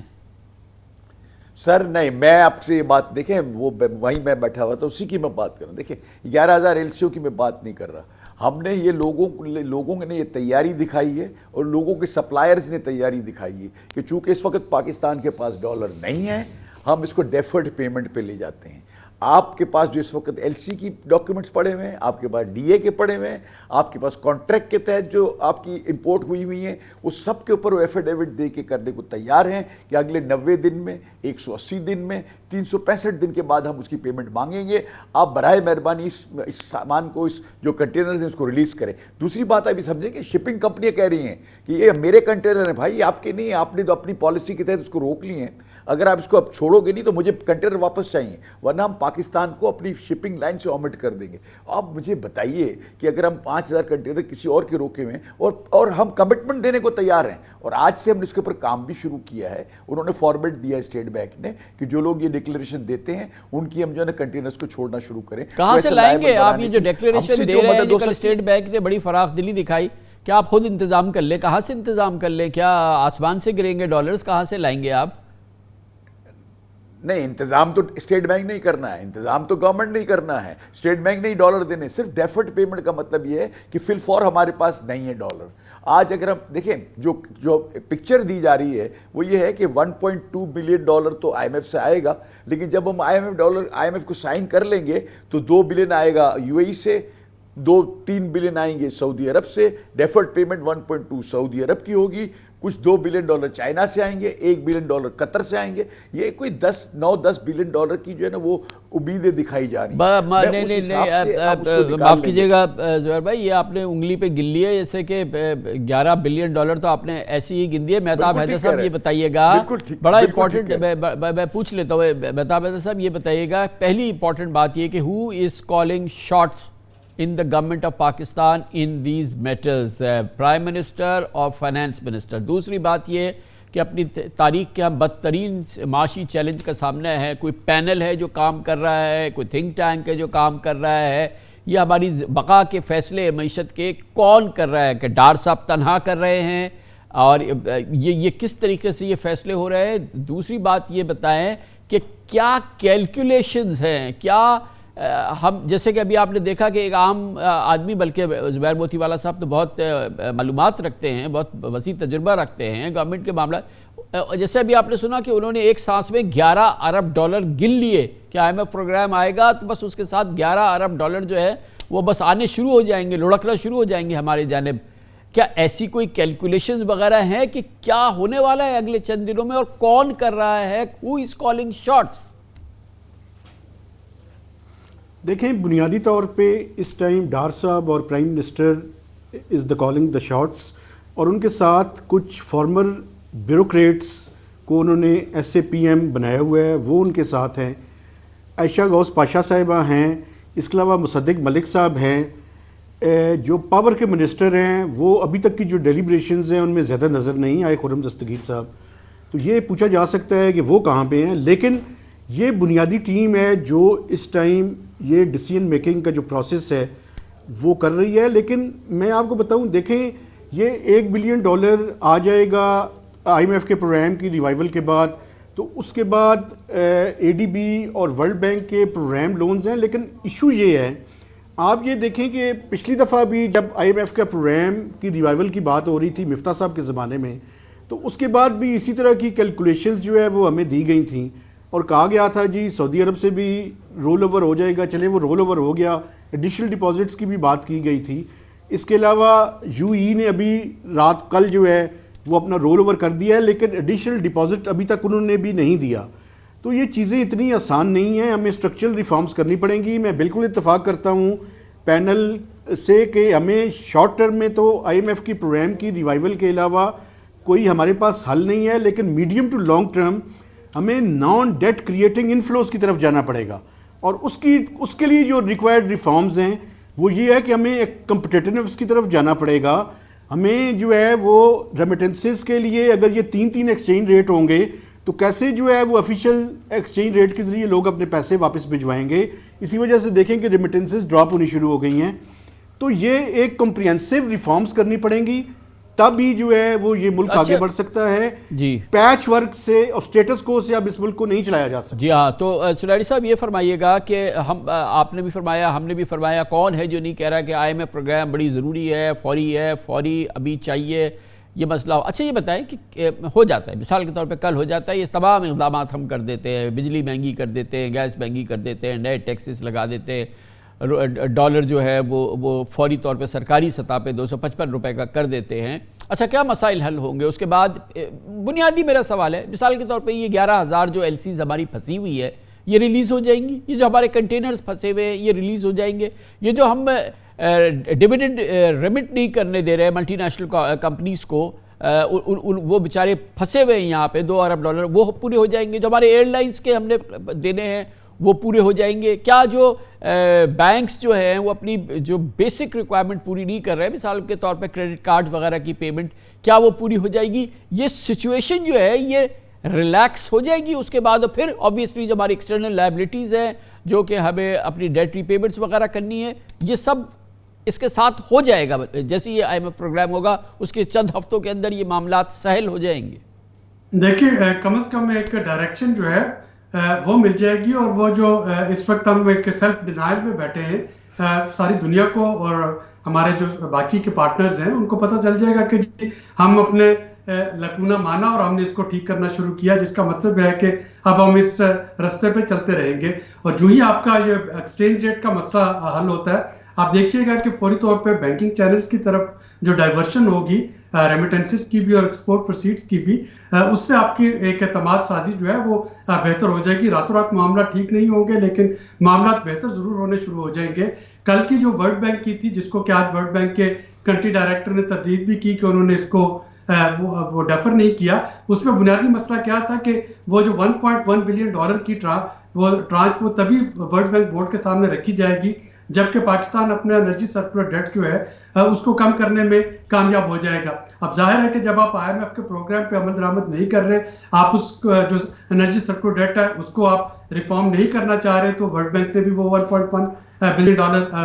سر نہیں، میں آپ سے یہ بات دیکھیں، وہ وہیں میں بیٹھا ہوا تھا اسی کی میں بات کر رہا ہوں. دیکھیں 11,000 LCO کی میں بات نہیں کر رہا. ہم نے یہ لوگوں نے یہ تیاری دکھائی ہے اور لوگوں کے سپلائرز نے تیاری دکھائی ہے کہ چونکہ اس وقت پاکستان کے پاس ڈالر نہیں ہے، ہم اس کو ڈیفرڈ پیمنٹ پہ لے جاتے ہیں. آپ کے پاس جو اس وقت LC کی ڈاکیومنٹس پڑے ہوئے ہیں، آپ کے پاس DA کے پڑے ہوئے ہیں، آپ کے پاس کانٹریکٹ کے تحت جو آپ کی امپورٹ ہوئی ہیں، وہ سب کے اوپر وہ ایفیڈیوٹ دے کے کرنے کو تیار ہیں کہ اگلے 90 دن میں، 180 دن میں، 365 دن کے بعد ہم اس کی پیمنٹ مانگیں گے. آپ برائے مہربانی اس سامان کو، اس جو کنٹینرز ہیں اس کو ریلیز کریں. دوسری بات آپ یہ سمجھیں کہ شپنگ کمپنیاں کہہ رہی ہیں کہ یہ میرے کنٹینر ہیں. بھائی آپ کے نہیں، آپ نے تو اپنی پالیسی کے تحت اس کو روک لی ہیں. اگر آپ اس کو اب چھوڑو گے نہیں تو مجھے کنٹینر واپس چاہیے، ورنہ ہم پاکستان کو اپنی شپنگ لائن سے اومٹ کر دیں گے. آپ مجھے بتائیے کہ اگر ہم 5,000 کنٹینر کسی اور کے روکے ہوئے ہیں اور ہم کمٹمنٹ دینے کو تیار ہیں، اور آج سے ہم نے اس کے اوپر کام بھی شروع کیا ہے. انہوں نے فارمیٹ دیا اسٹیٹ بینک نے کہ جو لوگ یہ ڈکلیریشن دیتے ہیں ان کی ہم جو ہے نا کنٹینرز کو چھوڑنا شروع کریں. کہاں سے لائیں گے آپ یہ جو ڈکلیریشن دے رہے ہیں؟ کل اسٹیٹ بینک نے بڑی فراخ دلی دکھائی. کیا آپ خود انتظام کر لیں؟ کہاں سے انتظام کر لیں؟ کیا آسمان سے گریں گے ڈالرز؟ کہاں سے لائیں گے آپ؟ نہیں، انتظام تو اسٹیٹ بینک نہیں کرنا ہے، انتظام تو گورنمنٹ نہیں کرنا ہے. اسٹیٹ بینک نہیں ڈالر دینے. صرف ڈیفرڈ پیمنٹ کا مطلب یہ ہے کہ فل فور ہمارے پاس نہیں ہے ڈالر. آج اگر ہم دیکھیں جو پکچر دی جا رہی ہے وہ یہ ہے کہ $1.2 بلین تو IMF سے آئے گا، لیکن جب ہم IMF کو سائن کر لیں گے تو $2 بلین آئے گا UAE سے، 2-3 بلین آئیں گے سعودی عرب سے. ڈیفرڈ پیمنٹ 1.2 سعودی عرب کی ہوگی، کچھ $2 بلین چائنا سے آئیں گے، $1 بلین قطر سے آئیں گے. یہ کوئی 9-10 بلین کی جو ہے نا وہ امیدیں دکھائی جا رہی ہیں. معاف کیجیے گا زہر بھائی، یہ آپ نے انگلی پہ گن لی ہے، جیسے کہ $11 بلین تو آپ نے ایسی ہی گن دیے. مہتاب حیدر صاحب یہ بتائیے گا، بڑا امپورٹنٹ میں پوچھ لیتا ہوں. مہتاب حیدر صاحب یہ بتائیے گا، پہلی امپورٹنٹ بات یہ کہ who is calling shots in the government of Pakistan in these matters, Prime Minister or Finance Minister. دوسری بات یہ کہ اپنی تاریخ کے ہم بدترین معاشی چیلنج کا سامنا ہے. کوئی پینل ہے جو کام کر رہا ہے, کوئی تھنک ٹینک ہے جو کام کر رہا ہے, یہ ہماری بقا کے فیصلے معیشت کے کون کر رہا ہے؟ کہ ڈار صاحب تنہا کر رہے ہیں اور یہ کس طریقے سے یہ فیصلے ہو رہے ہیں؟ دوسری بات یہ بتائیں کہ کیا کیلکولیشنز ہیں, کیا ہم جیسے کہ ابھی آپ نے دیکھا کہ ایک عام آدمی, بلکہ زبیر موتی والا صاحب تو بہت معلومات رکھتے ہیں, بہت وسیع تجربہ رکھتے ہیں گورنمنٹ کے معاملات, جیسے ابھی آپ نے سنا کہ انہوں نے ایک سانس میں $11 ارب گن لیے کہ IMF پروگرام آئے گا تو بس اس کے ساتھ $11 ارب جو ہے وہ بس آنے شروع ہو جائیں گے, لڑکنا شروع ہو جائیں گے ہماری جانب. کیا ایسی کوئی کیلکولیشنز وغیرہ ہیں کہ کیا ہونے والا ہے اگلے چند دنوں میں اور کون کر رہا ہے؟ who is calling shots؟ دیکھیں, بنیادی طور پہ اس ٹائم ڈار صاحب اور prime minister is the calling the shots, اور ان کے ساتھ کچھ فارمر بیوروکریٹس کو انہوں نے SAPM بنایا ہوا ہے, وہ ان کے ساتھ ہیں. عائشہ غوث پاشا صاحبہ ہیں, اس کے علاوہ مصدق ملک صاحب ہیں, جو پاور کے منسٹر ہیں وہ ابھی تک کی جو ڈیلیبریشنز ہیں ان میں زیادہ نظر نہیں آئے, خرم دستگیر صاحب. تو یہ پوچھا جا سکتا ہے کہ وہ کہاں پہ ہیں, لیکن یہ بنیادی ٹیم ہے جو اس ٹائم یہ ڈیسیژن میکنگ کا جو پروسیس ہے وہ کر رہی ہے. لیکن میں آپ کو بتاؤں, دیکھیں یہ $1 بلین آ جائے گا IMF کے پروگرام کی ریوائول کے بعد, تو اس کے بعد ADB اور ورلڈ بینک کے پروگرام لونز ہیں. لیکن ایشو یہ ہے, آپ یہ دیکھیں کہ پچھلی دفعہ بھی جب IMF کا پروگرام کی ریوائول کی بات ہو رہی تھی مفتاح صاحب کے زمانے میں, تو اس کے بعد بھی اسی طرح کی کیلکولیشنز جو ہے وہ ہمیں دی گئی تھیں اور کہا گیا تھا جی سعودی عرب سے بھی رول اوور ہو جائے گا. چلے وہ رول اوور ہو گیا, ایڈیشنل ڈپازٹس کی بھی بات کی گئی تھی. اس کے علاوہ UAE نے ابھی رات کل جو ہے وہ اپنا رول اوور کر دیا ہے, لیکن ایڈیشنل ڈپازٹ ابھی تک انہوں نے بھی نہیں دیا. تو یہ چیزیں اتنی آسان نہیں ہیں, ہمیں اسٹرکچرل ریفارمز کرنی پڑیں گی. میں بالکل اتفاق کرتا ہوں پینل سے کہ ہمیں شارٹ ٹرم میں تو IMF کی پروگرام کی ریوائول کے علاوہ کوئی ہمارے پاس حل نہیں ہے, لیکن میڈیم ٹو لانگ ٹرم ہمیں نان ڈیٹ کریٹنگ انفلوز کی طرف جانا پڑے گا. اور اس کے لیے جو ریکوائرڈ ریفارمز ہیں وہ یہ ہے کہ ہمیں ایک کمپٹیٹیونیس کی طرف جانا پڑے گا. ہمیں جو ہے وہ ریمیٹنسز کے لیے اگر یہ 3 ایکسچینج ریٹ ہوں گے تو کیسے جو ہے وہ افیشیل ایکسچینج ریٹ کے ذریعے لوگ اپنے پیسے واپس بھجوائیں گے. اسی وجہ سے دیکھیں کہ ریمیٹنسز ڈراپ ہونی شروع ہو گئی ہیں. تو یہ ایک کمپریہنسو ریفارمز کرنی پڑیں گی, تب ہی جو ہے وہ یہ ملک آگے بڑھ سکتا ہے. جی, پیچ ورک سے اور سٹیٹس کو سے اب اس ملک کو نہیں چلایا جا سکتا. جی ہاں, تو سناری صاحب یہ فرمائیے گا کہ آپ نے بھی فرمایا, ہم نے بھی فرمایا, کون ہے جو نہیں کہہ رہا کہ IMF پروگرام بڑی ضروری ہے, فوری ابھی چاہیے یہ مسئلہ ہو. اچھا یہ بتائیں کہ ہو جاتا ہے, مثال کے طور پہ کل ہو جاتا ہے, یہ تمام اقدامات ہم کر دیتے ہیں, بجلی مہنگی کر دیتے ہیں, گیس مہنگی کر دیتے ہیں, نئے ٹیکسز لگا دیتے ہیں, ڈالر جو ہے وہ فوری طور پہ سرکاری سطح پہ $255 کا کر دیتے ہیں. اچھا کیا مسائل حل ہوں گے؟ اس کے بعد بنیادی میرا سوال ہے, مثال کے طور پہ یہ 11,000 جو LCs ہماری پھنسی ہوئی ہے یہ ریلیز ہو جائیں گی, یہ جو ہمارے کنٹینرز پھنسے ہوئے ہیں یہ ریلیز ہو جائیں گے, یہ جو ہم ڈیویڈنڈ ریمٹ نہیں کرنے دے رہے ہیں ملٹی نیشنل کمپنیز کو, وہ بیچارے پھنسے ہوئے ہیں یہاں پہ $2 ارب, وہ پورے ہو جائیں گے. جو ہمارے ایئر لائنس کے ہم نے دینے ہیں وہ پورے ہو جائیں گے. کیا جو بینکس جو ہیں وہ اپنی جو بیسک ریکوائرمنٹ پوری نہیں کر رہے ہیں, مثال کے طور پہ کریڈٹ کارڈ وغیرہ کی پیمنٹ, کیا وہ پوری ہو جائے گی؟ یہ سچویشن جو ہے یہ ریلیکس ہو جائے گی اس کے بعد, اور پھر آبویسلی جو ہماری ایکسٹرنل لائبلٹیز ہیں جو کہ ہمیں اپنی ڈیٹ ری پیمنٹس وغیرہ کرنی ہے, یہ سب اس کے ساتھ ہو جائے گا. جیسے یہ IMF پروگرام ہوگا اس کے چند ہفتوں کے اندر یہ معاملات سہل ہو جائیں گے. دیکھیں کم از کم ایک ڈائریکشن جو ہے وہ مل جائے گی, اور وہ جو اس وقت ہم ایک سیلف ڈینائل میں بیٹھے ہیں, ساری دنیا کو اور ہمارے جو باقی کے پارٹنرز ہیں ان کو پتہ چل جائے گا کہ جی ہم اپنے لکونہ مانا اور ہم نے اس کو ٹھیک کرنا شروع کیا, جس کا مطلب ہے کہ اب ہم اس رستے پہ چلتے رہیں گے. اور جو ہی آپ کا یہ ایکسچینج ریٹ کا مسئلہ حل ہوتا ہے, آپ دیکھیے گا کہ فوری طور پہ بینکنگ چینلز کی طرف جو ڈائیورشن ہوگی ریمیٹنسز کی بھی اور ایکسپورٹ پروسیڈز کی بھی, اس سے آپ کی ایک اعتماد سازی جو ہے وہ بہتر ہو جائے گی. راتوں رات معاملہ ٹھیک نہیں ہوں گے لیکن معاملات بہتر ضرور ہونے شروع ہو جائیں گے. کل کی جو ورلڈ بینک کی تھی, جس کو کہ آج ورلڈ بینک کے کنٹری ڈائریکٹر نے تردید بھی کی کہ انہوں نے اس کو وہ ڈیفر نہیں کیا, اس میں بنیادی مسئلہ کیا تھا کہ وہ جو $1.1 بلین کی ٹرانچ وہ تبھی ورلڈ بینک بورڈ کے سامنے رکھی جائے گی جبکہ پاکستان اپنا انرجی سرکولر ڈیٹ جو ہے اس کو کم کرنے میں کامیاب ہو جائے گا. اب ظاہر ہے کہ جب آپ IMF کے پروگرام پہ عمل درآمد نہیں کر رہے, آپ اس جو انرجی سرکولر ڈیٹ ہے اس کو آپ ریفارم نہیں کرنا چاہ رہے, تو ورلڈ بینک نے بھی وہ $1.1 بلین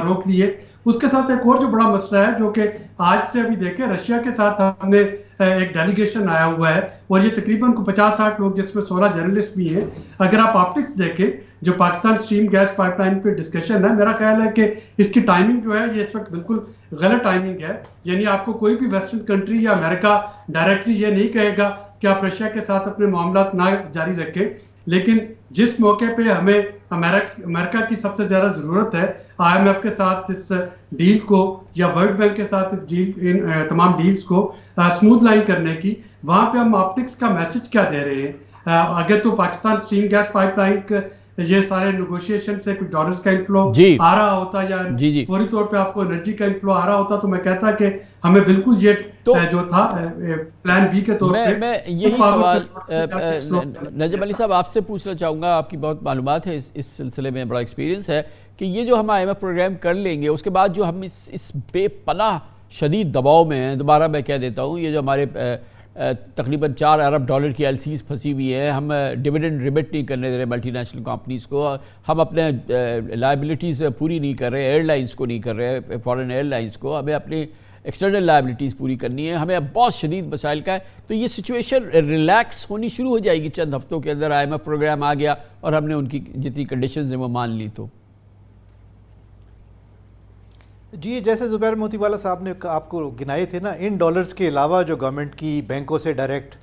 روک لیے. اس کے ساتھ ایک اور جو بڑا مسئلہ ہے جو کہ آج سے ابھی دیکھیں, رشیا کے ساتھ ہم نے ایک ڈیلیگیشن آیا ہوا ہے اور یہ تقریباً 50-60 لوگ جس میں 16 جرنلسٹ بھی ہیں. اگر آپ آپٹکس دیکھیں جو Pakistan stream gas pipeline پہ ڈسکشن ہے, میرا خیال ہے کہ اس کی ٹائمنگ جو ہے یہ اس وقت بالکل غلط ٹائمنگ ہے. یعنی آپ کو کوئی بھی ویسٹرن کنٹری یا امریکہ ڈائریکٹلی یہ نہیں کہے گا کہ آپ رشیا کے ساتھ اپنے معاملات نہ جاری رکھیں, لیکن جس موقع پہ ہمیں امریکہ کی سب سے زیادہ ضرورت ہے IMF کے ساتھ اس ڈیل کو یا ورلڈ بینک کے ساتھ اس ڈیل تمام ڈیلز کو سموتھ لائن کرنے کی, وہاں پہ ہم آپٹکس کا میسج کیا دے رہے ہیں؟ اگر تو Pakistan stream gas pipeline یہ سارے نیگوشیشن سے کچھ ڈالرز کا انفلو آ رہا ہوتا یا فوری طور پہ آپ کو انرجی کا انفلو آ رہا ہوتا, تو میں کہتا کہ ہمیں بالکل یہ جو تھا پلان بی کے طور پہ. میں یہی سوال نجم علی صاحب آپ سے پوچھنا چاہوں گا, آپ کی بہت معلومات ہے اس سلسلے میں, بڑا ایکسپیرینس ہے, کہ یہ جو ہم IMF پروگرام کر لیں گے اس کے بعد جو ہم اس بے پناہ شدید دباؤ میں ہیں, دوبارہ میں کہہ دیتا ہوں, یہ جو ہمارے تقریباً $4 ارب کی LCs پھنسی ہوئی ہیں, ہم ڈیویڈنڈ ریمٹ نہیں کرنے دے رہے ملٹی نیشنل کمپنیز کو, ہم اپنے لائبلٹیز پوری نہیں کر رہے, ایئر لائنس کو نہیں کر رہے, فارن ایئر لائنس کو, ہمیں اپنی ایکسٹرنل لائبلٹیز پوری کرنی ہے, ہمیں بہت شدید مسائل کا ہے. تو یہ سچویشن ریلیکس ہونی شروع ہو جائے گی چند ہفتوں کے اندر, IMF پروگرام آ گیا اور ہم نے ان کی جتنی کنڈیشنز ہیں وہ مان لی. تو جی جیسے زبیر موتی والا صاحب نے آپ کو گنائے تھے نا, ان ڈالرز کے علاوہ جو گورنمنٹ کی بینکوں سے ڈائریکٹ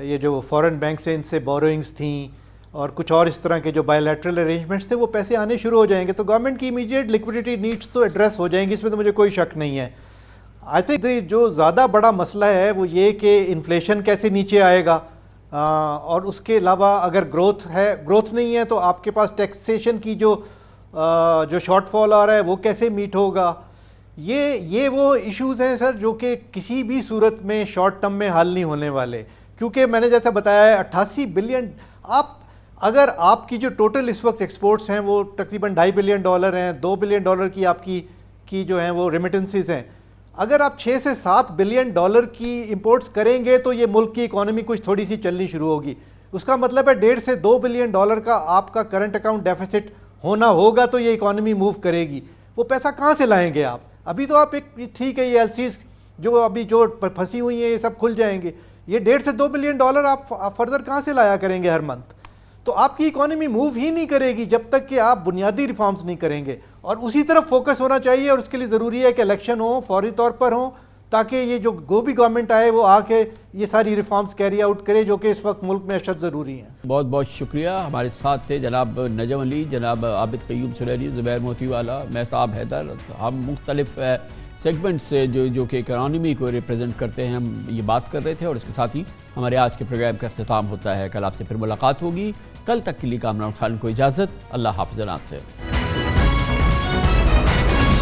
یہ جو فورن بینک سے ان سے بورونگز تھیں اور کچھ اور اس طرح کے جو بائی لیٹرل ارینجمنٹس تھے, وہ پیسے آنے شروع ہو جائیں گے, تو گورنمنٹ کی امیڈیٹ لیکوڈیٹی نیڈس تو ایڈریس ہو جائیں گی, اس میں تو مجھے کوئی شک نہیں ہے. آئی تھنک جو زیادہ بڑا مسئلہ ہے وہ یہ کہ انفلیشن کیسے نیچے آئے گا, اور اس کے علاوہ اگر گروتھ نہیں ہے تو آپ کے پاس ٹیکسیشن کی جو شارٹ فال آ رہا ہے وہ کیسے میٹ ہوگا. یہ وہ ایشوز ہیں سر جو کہ کسی بھی صورت میں شارٹ ٹرم میں حل نہیں ہونے والے, کیونکہ میں نے جیسا بتایا ہے 88 بلین, اگر آپ کی جو ٹوٹل اس وقت ایکسپورٹس ہیں وہ تقریباً $2.5 بلین ہیں, $2 بلین کی آپ کی جو ہیں وہ ریمیٹنسز ہیں, اگر آپ 6 سے 7 بلین کی امپورٹس کریں گے تو یہ ملک کی اکانومی کچھ تھوڑی سی چلنی شروع ہوگی. اس کا مطلب ہے $1.5 سے $2 بلین کا آپ کا کرنٹ اکاؤنٹ ڈیفیسٹ ہونا ہوگا, تو یہ اکانومی موو کرے گی. وہ پیسہ کہاں سے لائیں گے آپ؟ ابھی تو آپ ایک ٹھیک ہے یہ LCs جو ابھی جو پھنسی ہوئی ہیں یہ سب کھل جائیں گے, یہ $1.5 سے $2 بلین آپ فردر کہاں سے لایا کریں گے ہر منتھ؟ تو آپ کی اکانومی موو ہی نہیں کرے گی جب تک کہ آپ بنیادی ریفارمز نہیں کریں گے, اور اسی طرف فوکس ہونا چاہیے, اور اس کے لیے ضروری ہے کہ الیکشن ہوں فوری طور پر ہوں, تاکہ یہ جو بھی گورنمنٹ آئے وہ آ کے یہ ساری ریفارمز کیری آؤٹ کرے جو کہ اس وقت ملک میں اشد ضروری ہیں. بہت بہت شکریہ. ہمارے ساتھ تھے جناب نجم علی, جناب عابد قیوم سلیری, زبیر موتی والا, مہتاب حیدر. ہم مختلف سیگمنٹ سے جو کہ اکانومی کو ریپریزنٹ کرتے ہیں ہم یہ بات کر رہے تھے, اور اس کے ساتھ ہی ہمارے آج کے پروگرام کا اختتام ہوتا ہے. کل آپ سے پھر ملاقات ہوگی. کل تک کے لیے کامران خان کو اجازت. اللہ حافظ. ناصر.